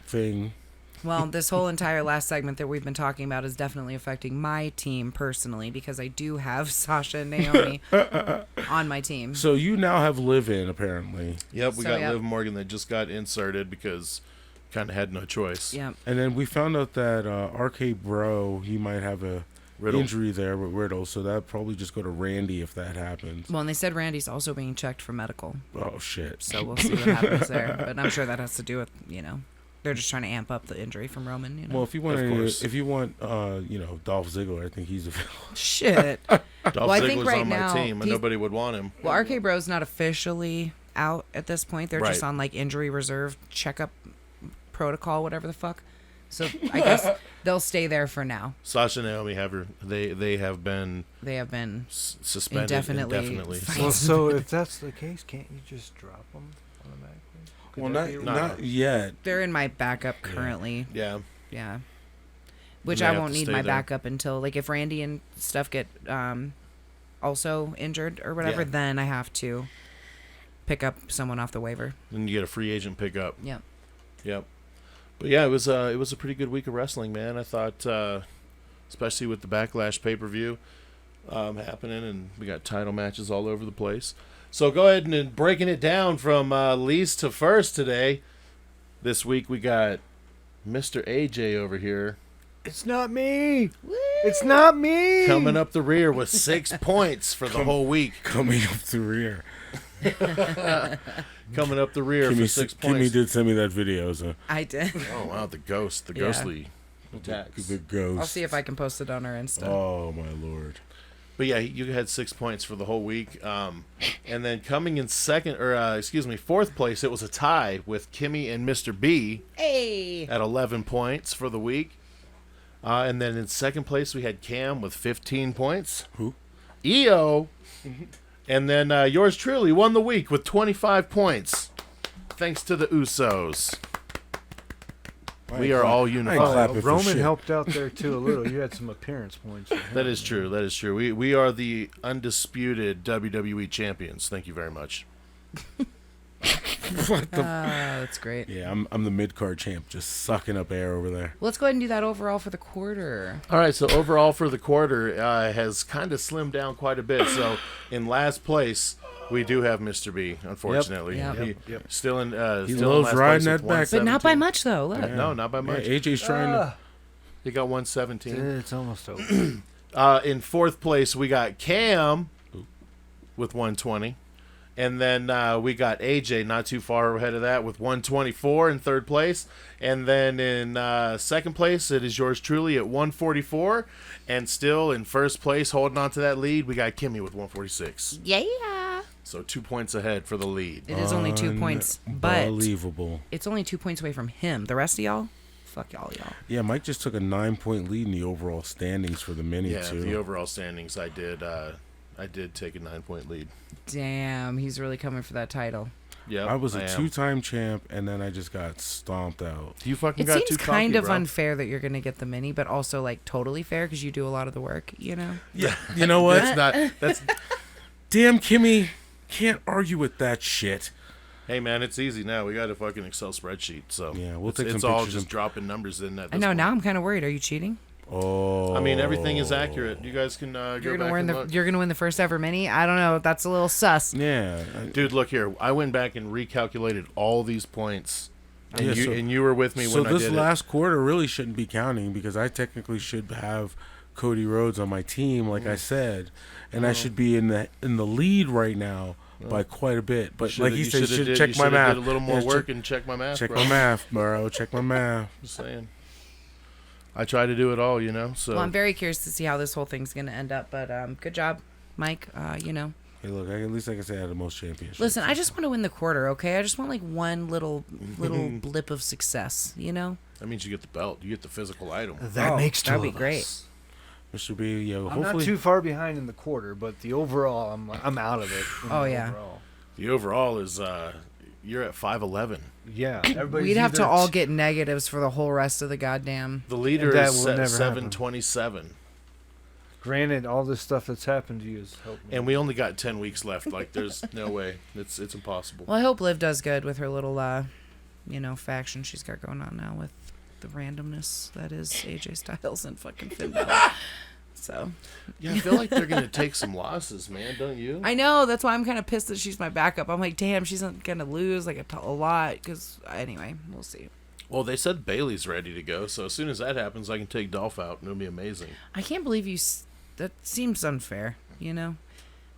Well, this whole entire last segment that we've been talking about is definitely affecting my team personally because I do have Sasha and Naomi on my team. So you now have live-in, apparently. Yep, we So, got yep. Liv Morgan that just got inserted because kind of had no choice. Yeah. And then we found out that RK Bro, he might have a Riddle. injury there with Riddle, so that'd probably just go to Randy if that happens. Well, and they said Randy's also being checked for medical, Oh, shit. so we'll see what happens there. But I'm sure that has to do with, they're just trying to amp up the injury from Roman. Well, if you want, Of course. Dolph Ziggler, I think he's available. Shit. Dolph Well, I think Ziggler's right on my now team, and he's- nobody would want him. Well, RK Bro's not officially out at this point. They're just Right. on like injury reserve checkup protocol, whatever the fuck. So I guess they'll stay there for now. Sasha and Naomi they have been They have been suspended Indefinitely. indefinitely. Well, so if that's the case, can't you just drop them automatically? Could Well, that be a not yet. they're in my backup currently. Yeah. Yeah. Which They I have won't to need stay my there. backup until like if Randy and stuff get also injured or whatever, Yeah. then I have to pick up someone off the waiver. Then you get a free agent pickup. Yep. Yep. But yeah, it was a pretty good week of wrestling, man. I thought, especially with the Backlash pay-per-view happening, and we got title matches all over the place. So go ahead and breaking it down from least to first today. This week we got Mr. AJ over here It's not me. It's not me. coming up the rear with 6 points for the whole week. Coming up the rear. Coming up the rear for 6 Kimmy points. did send me that video, so I did. Oh wow, the Yeah. ghostly attacks. the ghost. I'll see if I can post it on our Insta. Oh my lord. But yeah, you had 6 points for the whole week. And then coming in fourth place, it was a tie with Kimmy and Mr. B Hey. at 11 points for the week. And then in second place, we had Cam with 15 points. Who? EO. And then yours truly won the week with 25 points. Thanks to the Usos. We are all unified. clapping for Roman shit. helped out there too a little. You had some appearance points. That is true. That is true. We are the undisputed WWE champions. Thank you very much. What the? That's great. Yeah, I'm the mid card champ, just sucking up air over there. Let's go ahead and do that overall for the quarter. All right, so overall for the quarter has kind of slimmed down quite a bit. So in last place, we do have Mr. B, unfortunately. Yep. He, Yep. Still in He still in loves last riding place that with back. But not by 117. much, though. Look. Yeah. No, not by much. Yeah, AJ's trying to. He got 117. It's almost over. In fourth place, we got Cam with 120. And then we got AJ not too far ahead of that with 124 in third place. And then in second place, it is yours truly at 144. And still in first place, holding on to that lead, we got Kimmy with 146. Yeah. So 2 points ahead for the lead. It is only 2 points, but Unbelievable. it's only 2 points away from him. The rest of y'all, fuck y'all. Yeah, Mike just took a 9-point lead in the overall standings for the mini Yeah, too. the overall standings, I did take a 9-point lead. Damn, he's really coming for that title. Yeah, I was a am. 2-time champ, and then I just got stomped out. You fucking It got seems too kind cocky, of bro. unfair that you're gonna get the mini, but also like totally fair because you do a lot of the work. Yeah, you know what? That's not. That's. Damn, Kimmy, can't argue with that shit. Hey man, it's easy now. We got a fucking Excel spreadsheet, so Yeah, we'll take it's some all pictures just and- dropping numbers in that. I know. Now I'm kind of worried. Are you cheating? Oh, I mean, everything is accurate. You guys can go You're back gonna win and the. look. You're gonna win the first ever mini. I don't know. That's a little sus. Yeah, Dude, look here. I went back and recalculated all these points, and Yeah, you were with me so when I this did last quarter really shouldn't be counting because I technically should have Cody Rhodes on my team, like I said, and I should be in the lead right now by quite a bit. But like he said, you should check my math. Did a little more Yeah, work and check my math. Check bro. my math, bro. Check my math. Just saying. I try to do it all, So Well, I'm very curious to see how this whole thing's gonna end up. But good job, Mike. Hey, look, at least I can say I had the most championships. Listen, I just want to win the quarter, okay? I just want like one little blip of success, you know? That means you get the belt. You get the physical item. That makes two that'd be of great. us. Mr. B, I'm hopefully not too far behind in the quarter, but the overall, I'm out of it. Oh, yeah. Overall. The overall is you're at 5'11". Yeah. We'd have to all get negatives for the whole rest of the goddamn... The leader That is will never 727. Granted, all this stuff that's happened to you has helped me. And we only got 10 weeks left. Like, there's no way. It's impossible. Well, I hope Liv does good with her little, faction she's got going on now with the randomness that is AJ Styles and fucking Finn Balor. So. Yeah, I feel like they're going to take some losses, man, don't you? I know. That's why I'm kind of pissed that she's my backup. I'm like, damn, she's not going to lose like a lot. Because, anyway, we'll see. Well, they said Bailey's ready to go. So as soon as that happens, I can take Dolph out. And it'll be amazing. I can't believe you... That seems unfair, you know?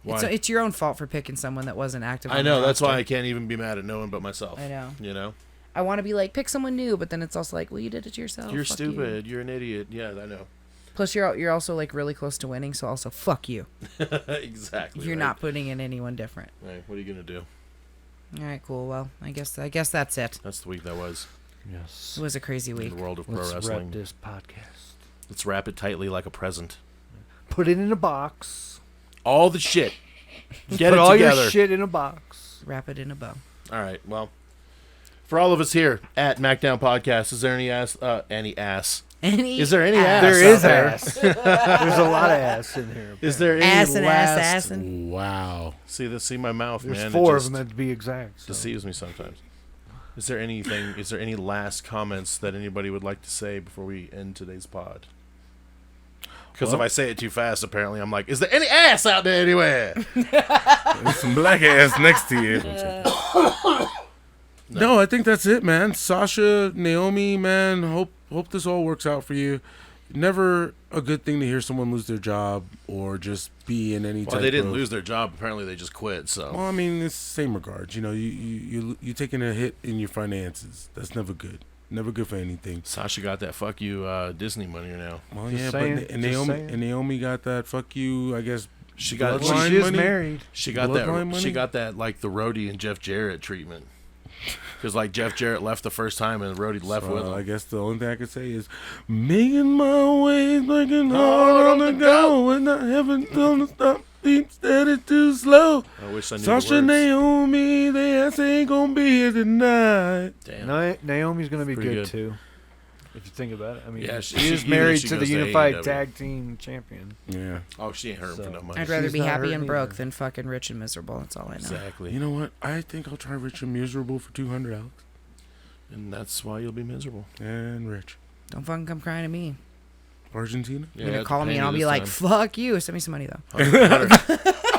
Why? It's your own fault for picking someone that wasn't active. I know. That's why I can't even be mad at no one but myself. I know. You know? I want to be like, pick someone new, but then it's also like, well, you did it to yourself. You're Fuck stupid. You. You're an idiot. Yeah, I know. Plus, you're also like really close to winning, so also fuck you. Exactly. You're not putting in anyone different. Right. What are you gonna do? All right, cool. Well, I guess that's it. That's the week that was. Yes. It was a crazy In week. the world of pro Let's wrestling. wrap this podcast. Let's wrap it tightly like a present. Put it in a box. All the shit. Get Put it all together. your shit in a box. Wrap it in a bow. All right. Well, for all of us here at MACKDOWN Podcast, is there any ass? Is there any ass? There is out there? ass. There's a lot of ass in here. Is there any Ass and last? ass and... wow. See my mouth, There's man. four It of just them to be exact. So. deceives me sometimes. Is there any last comments that anybody would like to say before we end today's pod? Because if I say it too fast, apparently I'm like, is there any ass out there anywhere? There's some black ass next to you. No, I think that's it, man. Sasha, Naomi, man, hope this all works out for you. Never a good thing to hear someone lose their job or just be in any type of... Well, they didn't lose their job. Apparently, they just quit, so... Well, I mean, it's the same regards. You know, you taking a hit in your finances. That's never good. Never good for anything. Sasha got that fuck you Disney money now. Well, Just yeah, saying, but just Naomi saying. and Naomi got that fuck you, I guess. She got bloodline She is money? married. She got Bloodline money? that. She got that like the Rhodey and Jeff Jarrett treatment. Because like Jeff Jarrett left the first time and Rhodey left with him. I guess the only thing I could say is making my way, working hard on the go, and I haven't gonna stop. Instead it's too slow. I wish I knew Sasha the words. Naomi, the ass ain't gonna be here tonight. Damn. Naomi's going to be Pretty good good. too. If you think about it. I mean, Yeah, she she- is even married if she to the goes to Unified AEW. Tag Team Champion. Yeah. Oh, she ain't hurting for So- no money. I'd rather She's be not happy and hurting broke either. than fucking rich and miserable. That's all I know. Exactly. You know what? I think I'll try rich and miserable for $200, Alex. And that's why you'll be miserable. And rich. Don't fucking come crying to me. Argentina? Yeah, You're gonna it's call me and I'll penny be this like, time. fuck you. Send me some money though.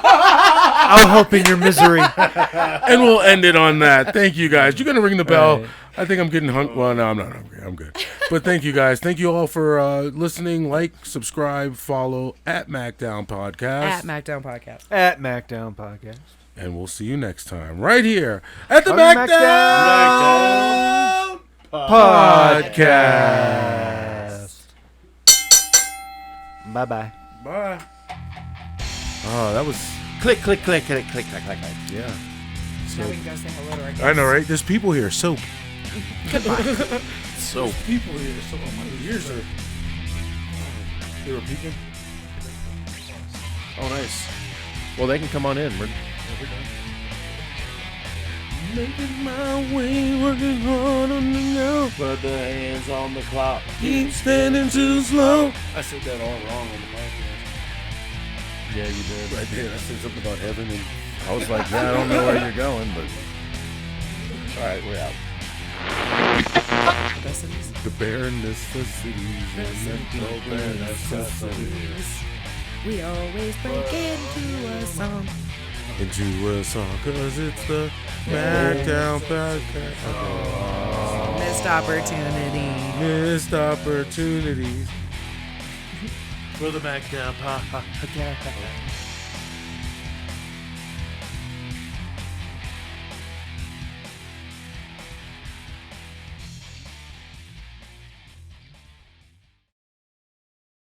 I'll help in your misery. And we'll end it on that. Thank you guys. You're gonna ring the bell. Right. I think I'm getting hungry. Well, no, I'm not hungry. I'm good. But thank you guys. Thank you all for listening. Like, subscribe, follow at MACKDOWN Podcast. At MACKDOWN Podcast. At MACKDOWN Podcast. And we'll see you next time right here at the On the MACKDOWN Podcast. Bye-bye. Bye. Oh, that was Click, click, click, click, click, click, click, click. yeah. Now we can go say hello to our guests. I know, right? There's people here. Soap. So, People here. So my ears are. They were peeking. oh, nice. Well, they can come on in. We're done. Making my way, working hard on the go. Put the hands on the clock. Keep standing too slow. I said that all wrong on the podcast. Yeah, you did. Right there, I said something about heaven, and I was like, yeah, I don't know where you're going, but. All right, we're out. the bare necessities and mental bare necessities. We always break into a song. Into a song, cause it's the MACKDOWN Podcast. Missed opportunity. Missed opportunities. For the MACKDOWN podcast.